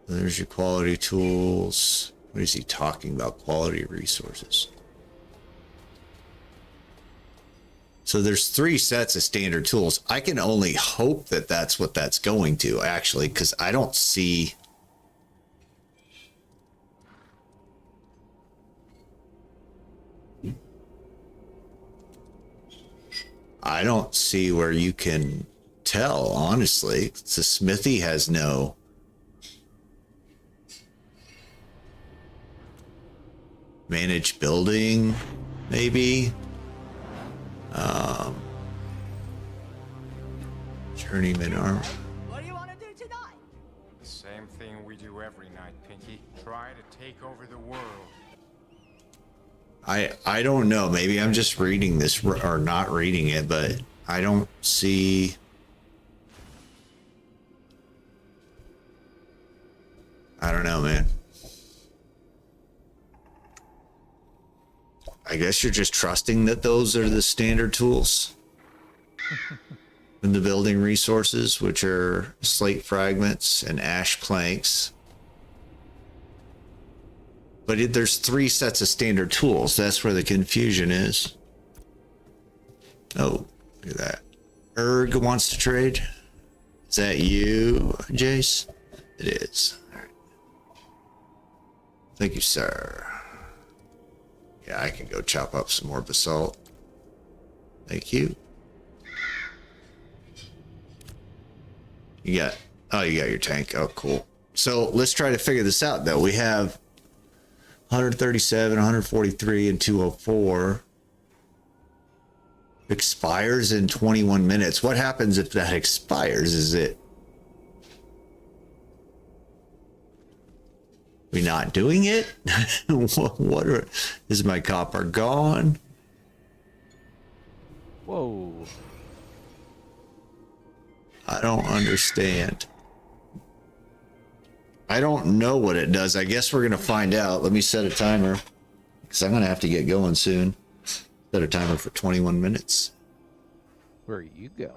There's your quality tools. What is he talking about? Quality resources. So there's 3 sets of standard tools. I can only hope that that's what that's going to, actually, because I don't see... I don't see where you can tell, honestly. The smithy has no... Manage building, maybe? Journeyman armor. What do you want to do tonight? The same thing we do every night, Pinky. Try to take over the world. I don't know. Maybe I'm just reading this or not reading it, but I don't see... I don't know, man. I guess you're just trusting that those are the standard tools. And the building resources, which are slate fragments and ash planks. But there's 3 sets of standard tools. That's where the confusion is. Oh, look at that. Erg wants to trade. Is that you, Jace? It is. All right. Thank you, sir. Yeah, I can go chop up some more basalt. Thank you. You got your tank. Oh, cool. So let's try to figure this out, though. We have 137, 143, and 204. Expires in 21 minutes. What happens if that expires? Is it... we not doing it? Is my copper gone? Whoa. I don't understand. I don't know what it does. I guess we're going to find out. Let me set a timer, because I'm going to have to get going soon. Set a timer for 21 minutes. Where are you going?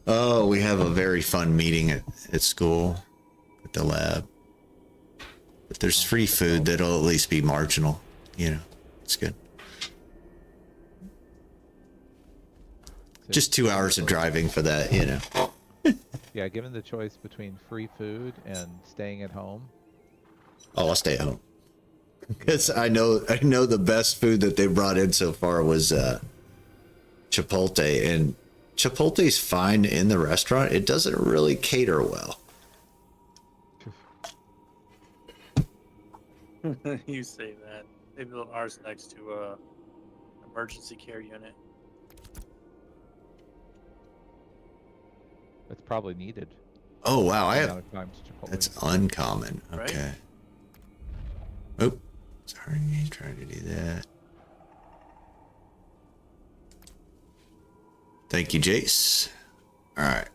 Oh, we have a very fun meeting at school, at the lab. If there's free food, that'll at least be marginal. You know, it's good. Just 2 hours of driving for that, you know. Yeah, given the choice between free food and staying at home. Oh, I'll stay home. Because I know the best food that they brought in so far was Chipotle. And Chipotle's fine in the restaurant. It doesn't really cater well. You say that. They built ours next to emergency care unit. It's probably needed. Oh wow, I The have. amount of times Chipotle. That's uncommon. Right? Okay. Oh, sorry, trying to do that. Thank you, Jace. All right,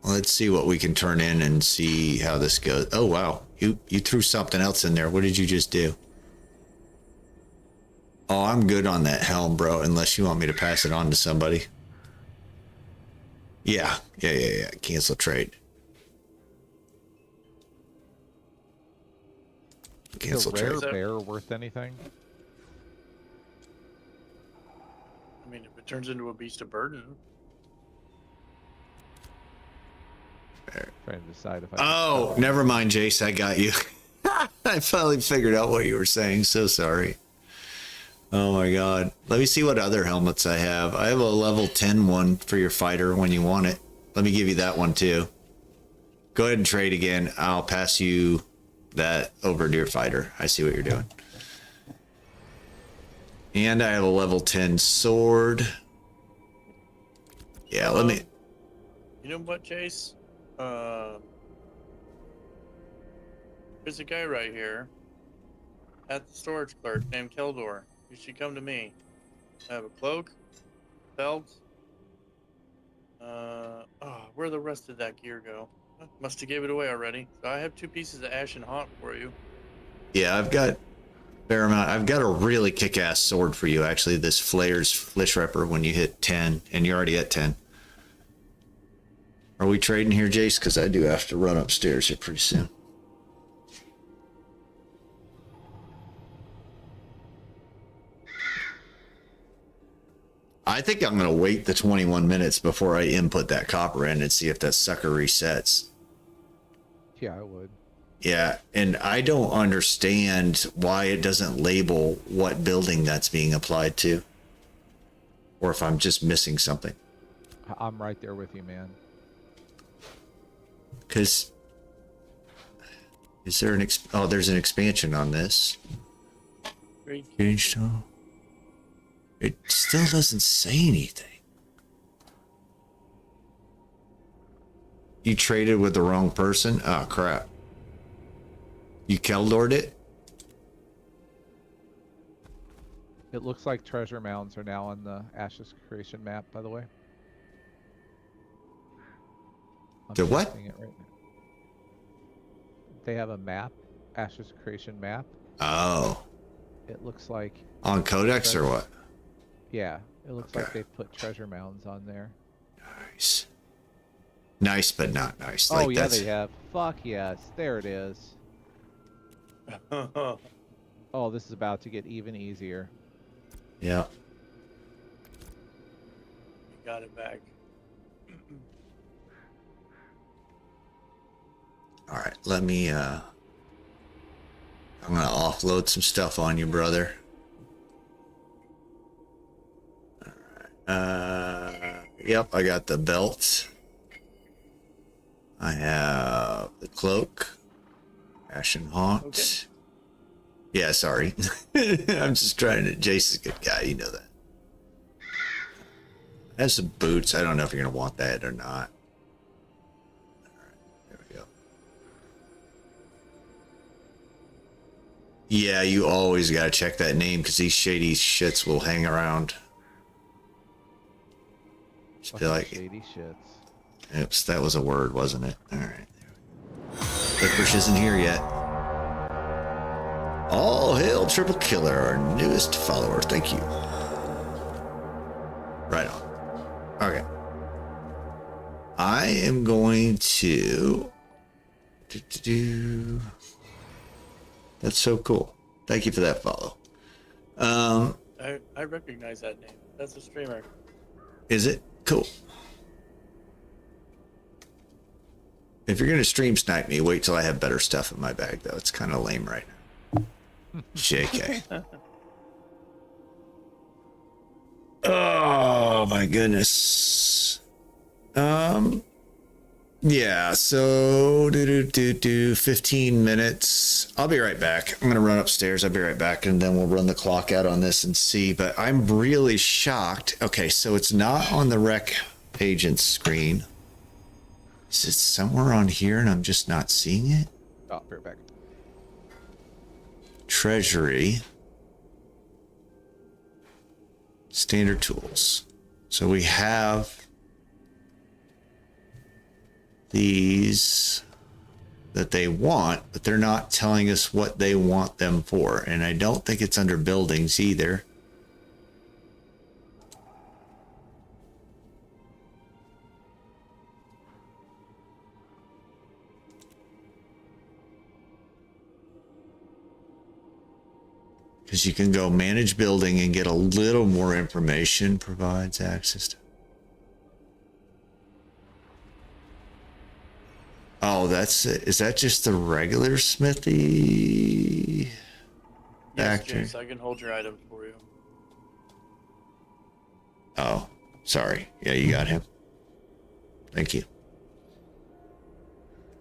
let's see what we can turn in and see how this goes. Oh wow, you threw something else in there. What did you just do? Oh, I'm good on that helm, bro. Unless you want me to pass it on to somebody. Yeah. Cancel trade. Cancel Is a rare trade. bear worth anything? I mean, if it turns into a beast of burden, Trying to decide if I. Oh, never mind, Jace. I got you. I finally figured out what you were saying. So sorry. Oh my god. Let me see what other helmets I have. I have a level 10 one for your fighter when you want it. Let me give you that one too. Go ahead and trade again. I'll pass you that over to your fighter. I see what you're doing. And I have a level 10 sword. Yeah, let me... you know what, Chase? There's a guy right here at the storage clerk named Keldor. You should come to me. I have a cloak, belt. Where'd the rest of that gear go? Must have gave it away already. So I have 2 pieces of Ashen Haunt for you. Yeah, I've got fair amount. I've got a really kick-ass sword for you, actually. This Flair's Flish Ripper when you hit 10, and you're already at 10. Are we trading here, Jace? Because I do have to run upstairs here pretty soon. I think I'm going to wait the 21 minutes before I input that copper in and see if that sucker resets. Yeah, I would. Yeah, and I don't understand why it doesn't label what building that's being applied to. Or if I'm just missing something. I'm right there with you, man. Because... is there an... oh, there's an expansion on this. Great. Changed, huh? It still doesn't say anything. You traded with the wrong person? Oh, crap. You Keldored it? It looks like treasure mounds are now on the Ashes Creation map, by the way. I'm The what? testing it right now. They have a map, Ashes Creation map. Oh. It looks like, On Codex or what? yeah, it looks like Okay. they put treasure mounds on there. Nice. Nice, but not nice. Oh, Like, yeah, that's... they have. Fuck yes, there it is. Oh, this is about to get even easier. Yeah. You got it back. All right, let me, I'm gonna offload some stuff on you, brother. All right. Yep, I got the belt. I have the cloak. Ashen Haunt. Okay. Yeah, sorry. I'm just trying to... Jace's a good guy, you know that. I have some boots. I don't know if you're gonna want that or not. There we go. Yeah, you always gotta check that name because these shady shits will hang around. Just be Fucking like, shady shits. oops, that was a word, wasn't it? All right. Licorice isn't here yet. All hail Triple Killer, our newest follower. Thank you. Right on. Okay. I am going to... That's so cool. Thank you for that follow. I recognize that name. That's a streamer. Is it? Cool. If you're going to stream snipe me, wait till I have better stuff in my bag, though. It's kind of lame right now. JK. Oh, my goodness. Yeah, so 15 minutes. I'll be right back. I'm going to run upstairs. I'll be right back, and then we'll run the clock out on this and see. But I'm really shocked. Okay, so it's not on the rec agent screen. Is it somewhere on here and I'm just not seeing it? Oh, perfect. Treasury. Standard tools. So we have these that they want, but they're not telling us what they want them for. And I don't think it's under buildings either. Because you can go manage building and get a little more information, provides access to. Oh, is that just the regular smithy? Yes, Factory. James, I can hold your items for you. Oh, sorry. Yeah, you got him. Thank you.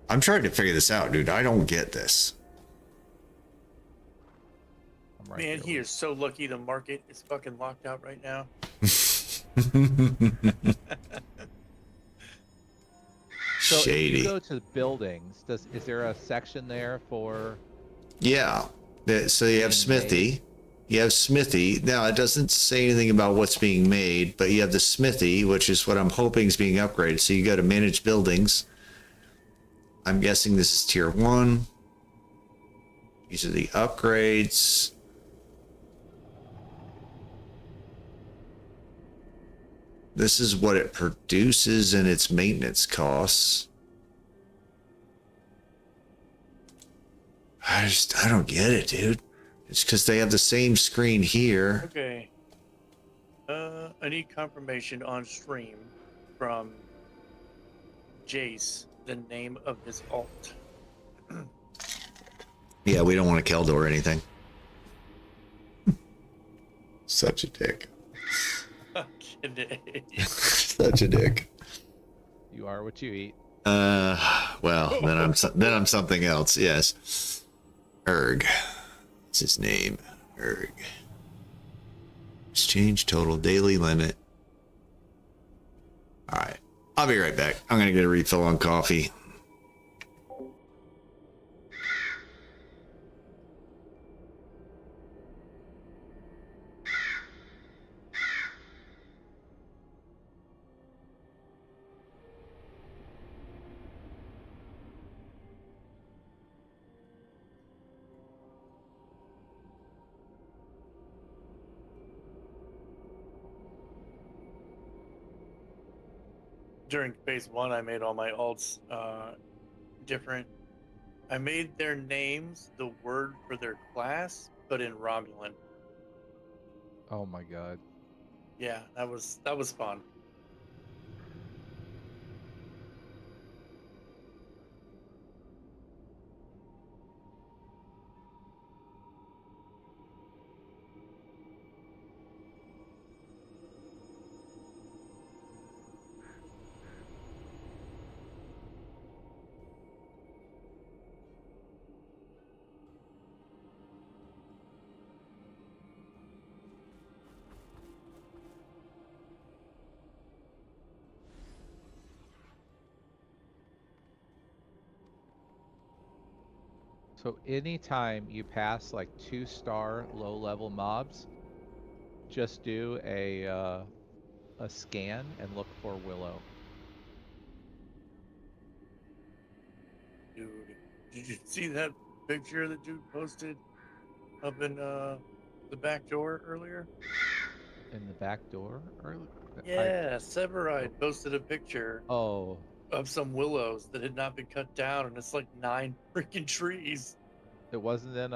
I'm trying to figure this out, dude. I don't get this. I'm right Man, here he with- is so lucky the market is fucking locked out right now. So if Shady. you go to buildings, is there a section there for? Yeah. So you have Being smithy. made. You have smithy. Now, it doesn't say anything about what's being made, but you have the smithy, which is what I'm hoping is being upgraded. So you go to manage buildings. I'm guessing this is tier 1. These are the upgrades. This is what it produces and its maintenance costs. I don't get it, dude. It's because they have the same screen here. Okay. I need confirmation on stream from Jace, the name of his alt. Yeah, we don't want to Keldor or anything. Such a dick. Such a dick. You are what you eat. Well, then I'm something else. Yes. Erg. What's his name? Erg. Exchange total daily limit. All right. I'll be right back. I'm going to get a refill on coffee. During phase 1, I made all my alts different. I made their names the word for their class, but in Romulan. Oh my god. Yeah, that was fun. So anytime you pass like 2-star low-level mobs, just do a scan and look for Willow. Dude, did you see that picture that dude posted up in the back door earlier? In the back door? Yeah, Severide posted a picture Oh, of some willows that had not been cut down, and it's like 9 freaking trees. it wasn't in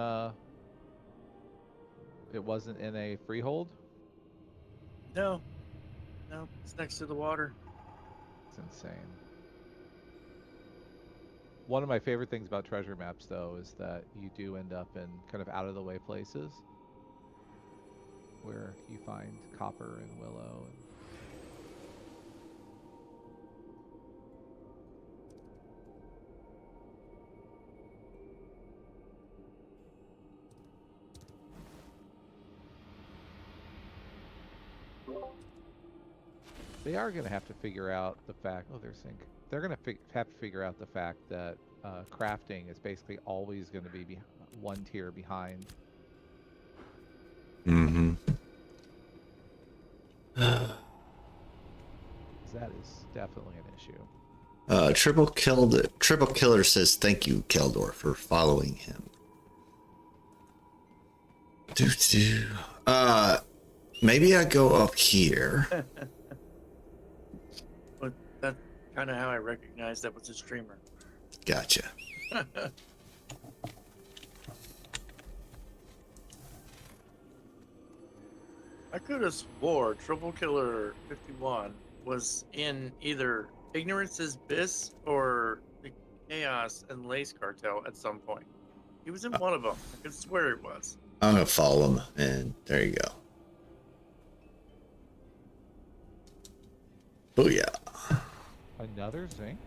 a freehold? No, it's next to the water. It's insane. One of my favorite things about treasure maps, though, is that you do end up in kind of out-of-the-way places where you find copper and willow. They are going to have to figure out the fact. Oh, there's zinc. They're going to have to figure out the fact that crafting is basically always going to be one tier behind. Mm-hmm. That is definitely an issue. Triple Killer says thank you, Keldor, for following him. Maybe I go up here. But that's kind of how I recognized that was a streamer. Gotcha. I could have swore Triple Killer 51 was in either Ignorance's Biss or the Chaos and Lace Cartel at some point. He was in one of them. I could swear it was. I'm gonna follow him, and there you go. Booyah. Another zinc?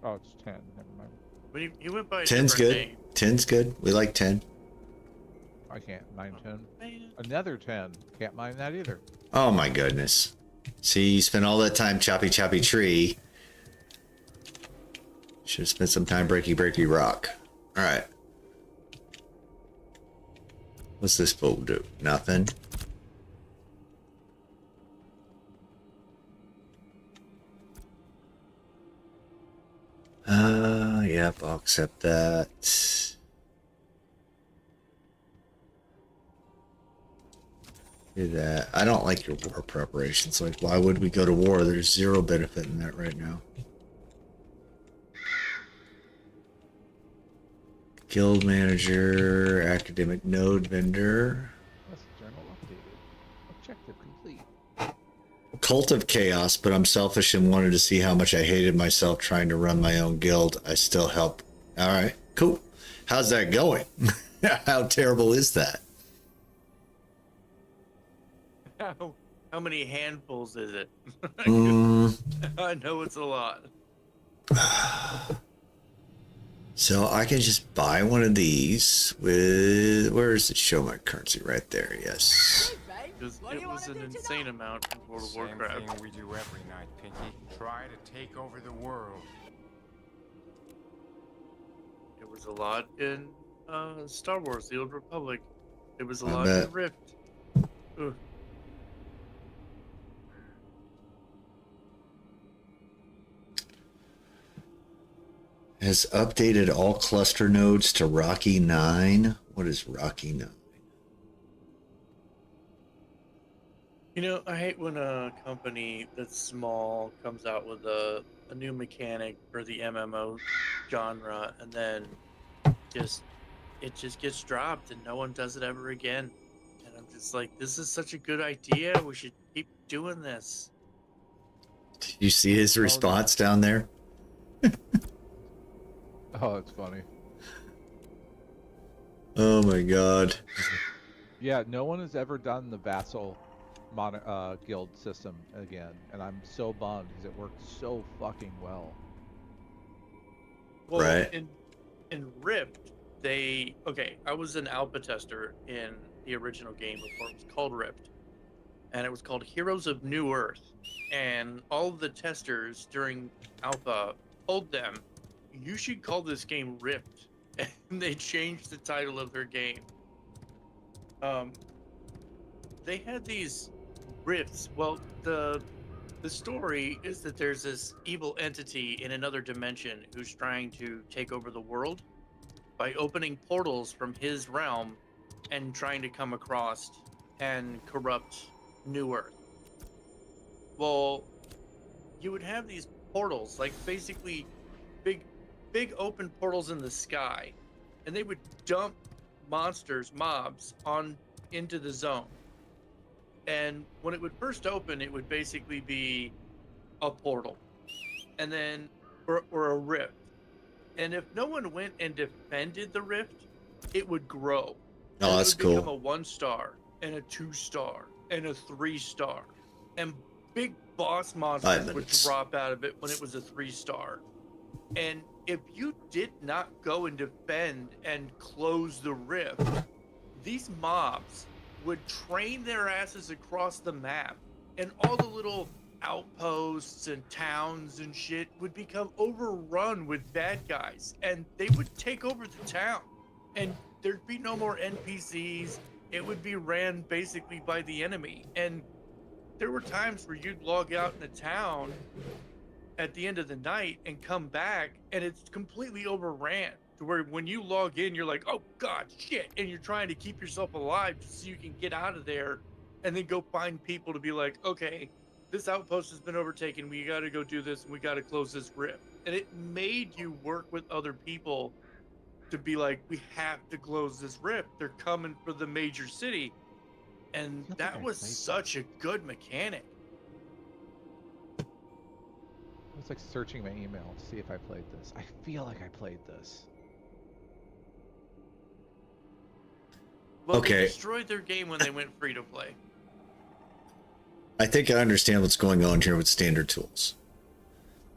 Oh, it's 10. Never mind. But he went by a 10's different good. name. 10's good. We like 10. I can't. 9, 10. Man. Another 10. Can't mine that either. Oh my goodness. See, you spent all that time choppy tree. Should have spent some time breaky rock. Alright. What's this bowl do? Nothing. Yep, I'll accept that. Do that. I don't like your war preparations. Like, why would we go to war? There's zero benefit in that right now. Guild manager, academic node vendor. Quest journal updated. Objective complete. Cult of Chaos, but I'm selfish and wanted to see how much I hated myself trying to run my own guild. I still help. All right, cool. How's that going? How terrible is that? How many handfuls is it? Mm. I know it's a lot. So I can just buy one of these with, where does it show my currency? Right there, yes. Because What do it you was wanna an do insane tonight? amount in World of Same Warcraft. thing we do every night, Pinky. Try to take over the world. It was a lot in Star Wars: The Old Republic. It was a I lot bet. in Rift. Ugh. Has updated all cluster nodes to Rocky 9. What is Rocky 9? You know, I hate when a company that's small comes out with a new mechanic for the MMO genre, and then it just gets dropped, and no one does it ever again. And I'm just like, this is such a good idea. We should keep doing this. Did you see his response down there? Oh, it's funny. Oh my god. Yeah, no one has ever done the vassal guild system again, and I'm so bummed because it worked so fucking well. Well, Right. in Rift, I was an alpha tester in the original game before it was called Rift, and it was called Heroes of New Earth. And all of the testers during alpha told them, you should call this game Rift, and they changed the title of their game. They had these rifts. Well, the story is that there's this evil entity in another dimension who's trying to take over the world by opening portals from his realm and trying to come across and corrupt New Earth. Well, you would have these portals, like basically big open portals in the sky, and they would dump mobs into the zone. And when it would first open, it would basically be a portal, and then or a rift. And if no one went and defended the rift, it would grow. Oh, that's it would become cool. a 1-star and a 2-star and a 3-star, and big boss monsters would Islands. drop out of it when it was a 3-star. And if you did not go and defend and close the rift, these mobs would train their asses across the map and all the little outposts and towns and shit would become overrun with bad guys, and they would take over the town, and there'd be no more NPCs. It would be ran basically by the enemy, and there were times where you'd log out in a town at the end of the night and come back, and it's completely overran to where when you log in, you're like, oh god, shit, and you're trying to keep yourself alive just so you can get out of there, and then go find people to be like, okay, this outpost has been overtaken, we got to go do this, and we got to close this rift. And it made you work with other people to be like, we have to close this rift, they're coming for the major city. And that was such a good mechanic. I was like searching my email to see if I played this. I feel like I played this. Well, Okay. they destroyed their game when they went free to play. I think I understand what's going on here with standard tools.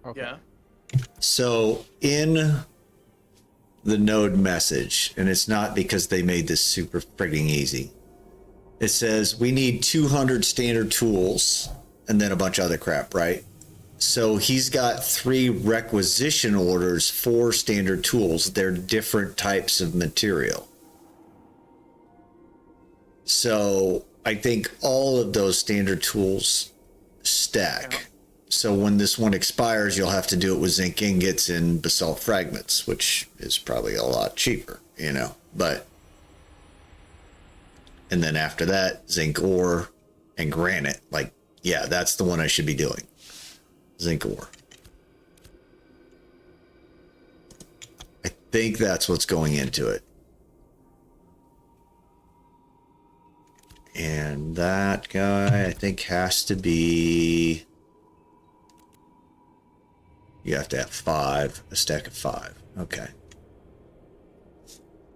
Okay. Yeah. So in the node message, and it's not because they made this super frigging easy, it says we need 200 standard tools and then a bunch of other crap, right? So he's got 3 requisition orders for standard tools. They're different types of material. So I think all of those standard tools stack. Yeah. So when this one expires, you'll have to do it with zinc ingots and basalt fragments, which is probably a lot cheaper, you know, but. And then after that, zinc ore and granite. Like, yeah, that's the one I should be doing. Zinc ore. I think that's what's going into it. And that guy, I think, has to be... You have to have 5, a stack of 5. Okay.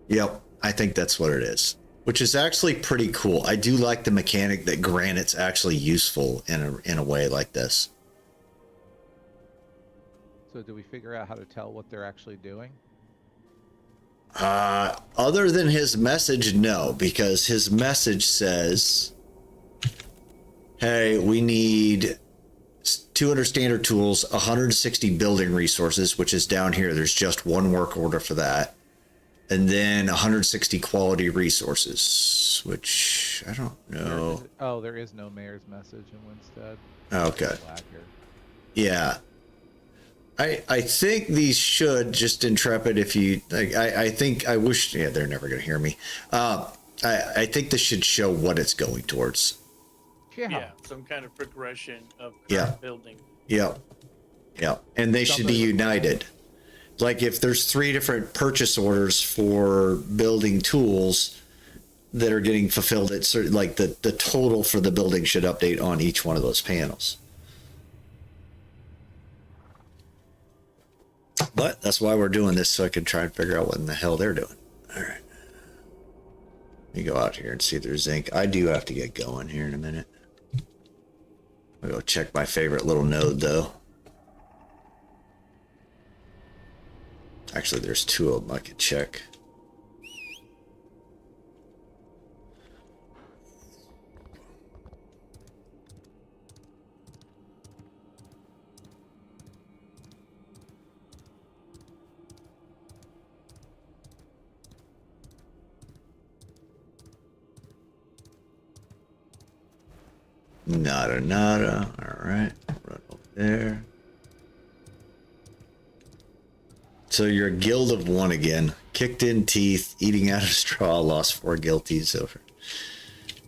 Yep, I think that's what it is. Which is actually pretty cool. I do like the mechanic that granite's actually useful in a way like this. So do we figure out how to tell what they're actually doing? Other than his message, no, because his message says, hey, we need 200 standard tools, 160 building resources, which is down here. There's just one work order for that. And then 160 quality resources, which I don't know. There is no mayor's message in Winstead. Okay. Blacker. Yeah. I think these should, just Intrepid, if you, I think, I wish, yeah, they're never going to hear me. I think this should show what it's going towards. Yeah, some kind of progression of building. Yeah. Yeah. And they should be united. Like if there's 3 different purchase orders for building tools that are getting fulfilled, at certain, like the total for the building should update on each one of those panels. But that's why we're doing this, so I can try and figure out what in the hell they're doing. All right. Let me go out here and see if there's zinc. I do have to get going here in a minute. I'll go check my favorite little node, though. Actually, there's 2 of them I could check. Nada. All right. Run over there. So you're a guild of 1 again. Kicked in teeth, eating out of straw, lost 4 guilties over.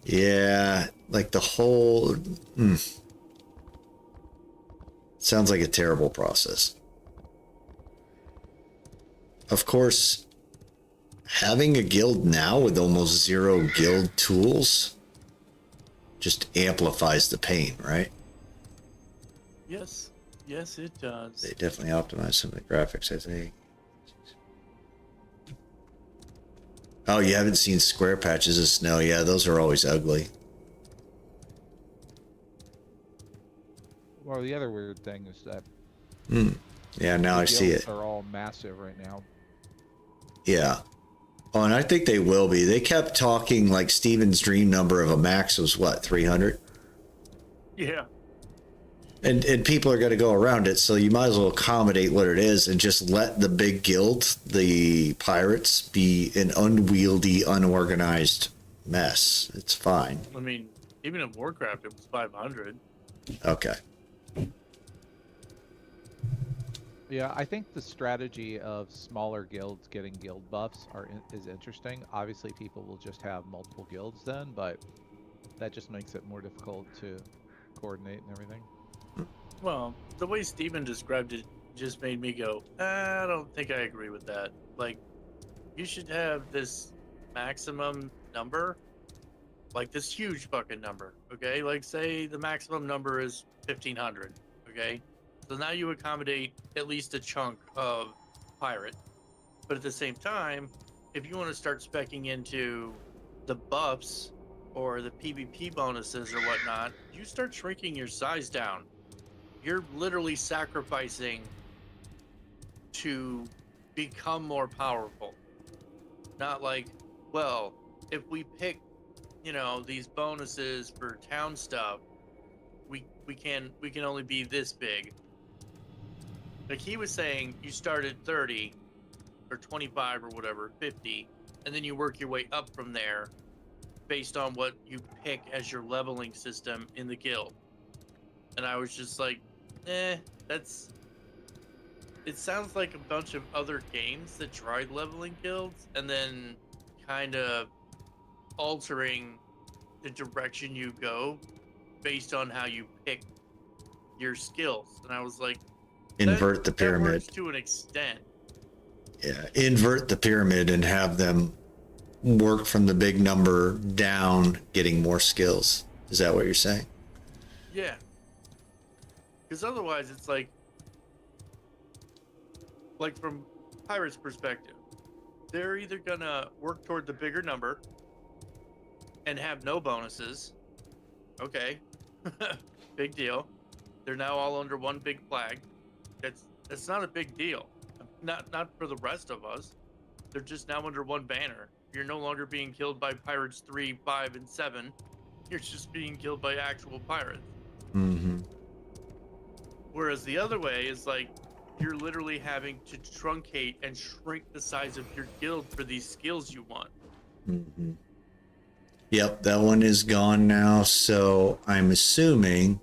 Yeah, like the whole... Sounds like a terrible process. Of course, having a guild now with almost 0 guild tools just amplifies the pain, right? Yes, it does. They definitely optimized some of the graphics, I think. Oh, you haven't seen square patches of snow? Yeah, those are always ugly. Well, the other weird thing is that Yeah, now I see it. are all massive right now. Yeah. Oh, and I think they will be. They kept talking like Steven's dream number of a max was what, 300? Yeah. And people are going to go around it, so you might as well accommodate what it is and just let the big guild, the pirates, be an unwieldy, unorganized mess. It's fine. I mean, even in Warcraft, it was 500. Okay. Yeah, I think the strategy of smaller guilds getting guild buffs is interesting. Obviously, people will just have multiple guilds then, but that just makes it more difficult to coordinate and everything. Well, the way Steven described it just made me go, I don't think I agree with that. Like, you should have this maximum number, like this huge fucking number, okay? Like, say the maximum number is 1,500, okay? So now you accommodate at least a chunk of pirate. But at the same time, if you want to start speccing into the buffs or the PvP bonuses or whatnot, you start shrinking your size down. You're literally sacrificing to become more powerful. Not like, well, if we pick, these bonuses for town stuff, we can only be this big. Like he was saying, you start at 30 or 25 or whatever, 50, and then you work your way up from there based on what you pick as your leveling system in the guild. And I was just like, it sounds like a bunch of other games that tried leveling guilds and then kind of altering the direction you go based on how you pick your skills. And I was like, Invert the that pyramid. works to an extent. Yeah, invert the pyramid and have them work from the big number down, getting more skills. Is that what you're saying? Yeah. Because otherwise it's like from Pirate's perspective, they're either gonna work toward the bigger number and have no bonuses. Okay. Big deal. They're now all under one big flag. That's not a big deal. Not for the rest of us. They're just now under one banner. You're no longer being killed by Pirates 3, 5, and 7. You're just being killed by actual pirates. Mm-hmm. Whereas the other way is like, you're literally having to truncate and shrink the size of your guild for these skills you want. Mm-hmm. Yep, that one is gone now, so I'm assuming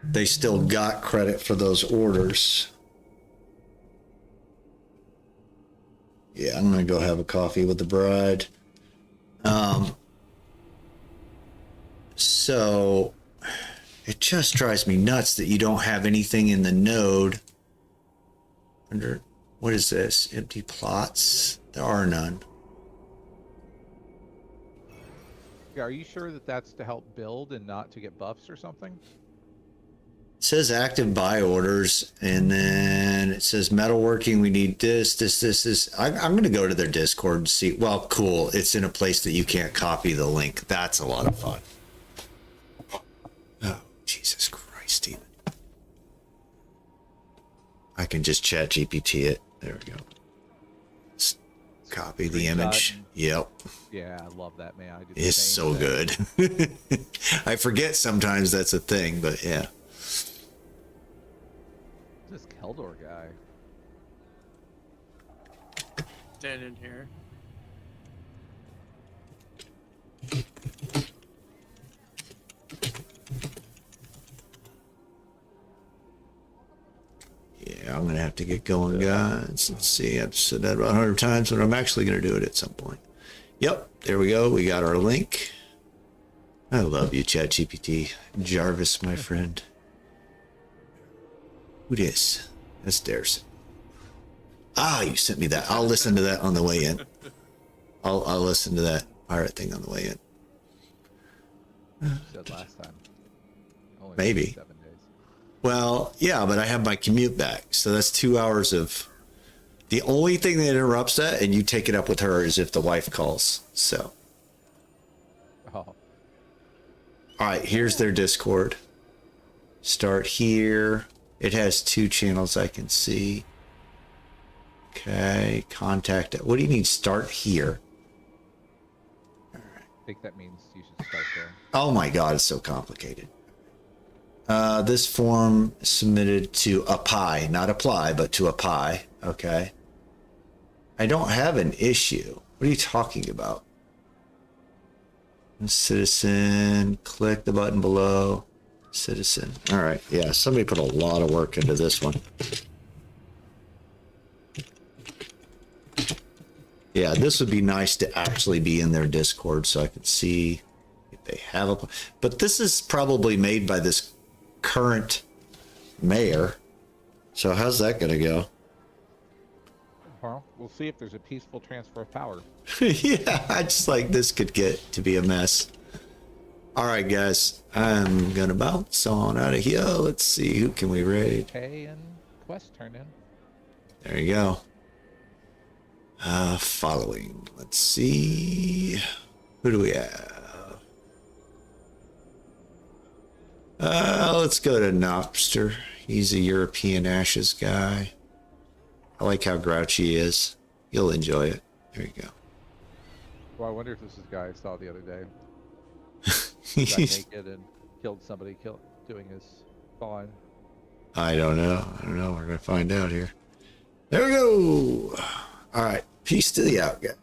they still got credit for those orders. Yeah, I'm gonna go have a coffee with the bride. So it just drives me nuts that you don't have anything in the node under, what is this? Empty plots? There are none. Yeah, are you sure that that's to help build and not to get buffs or something? It says active buy orders, and then it says metalworking. We need this. I'm going to go to their Discord and see. Well, cool. It's in a place that you can't copy the link. That's a lot of fun. Oh, Jesus Christ, Steven. I can just chat GPT it. There we go. Copy the image. Yep. Yeah, I love that, man. I do the It's same so thing. good. I forget sometimes that's a thing, but yeah. This Keldor guy. Stand in here. Yeah, I'm going to have to get going, guys. Let's see. I've said that about 100 times, but I'm actually going to do it at some point. Yep, there we go. We got our link. I love you, ChatGPT. Jarvis, my friend. Who dis? That's theirs. Ah, you sent me that. I'll listen to that on the way in. I'll listen to that pirate thing on the way in. You said last time. Only Maybe. 7 days. Well, yeah, but I have my commute back, so that's 2 hours of. The only thing that interrupts that, and you take it up with her, is if the wife calls. So, Oh, all right, here's their Discord. Start here. It has 2 channels I can see. Okay, contact. What do you mean start here? I think that means you should start there. Oh my God, it's so complicated. This form submitted to apply, not apply, but to apply. Okay. I don't have an issue. What are you talking about? Citizen, click the button below. Citizen. All right. Yeah, somebody put a lot of work into this one. Yeah, this would be nice to actually be in their Discord so I could see if they have a... But this is probably made by this current mayor. So how's that going to go? Well, we'll see if there's a peaceful transfer of power. Yeah, I just like this could get to be a mess. All right, guys, I'm going to bounce on out of here. Let's see, who can we raid? Pay and quest turn in. There you go. Following. Let's see. Who do we have? Let's go to Nopster. He's a European Ashes guy. I like how grouchy he is. You'll enjoy it. There you go. Well, I wonder if this is the guy I saw the other day. He got naked and killed somebody doing his spawn. I don't know. We're going to find out here. There we go. All right. Peace to the out, guys.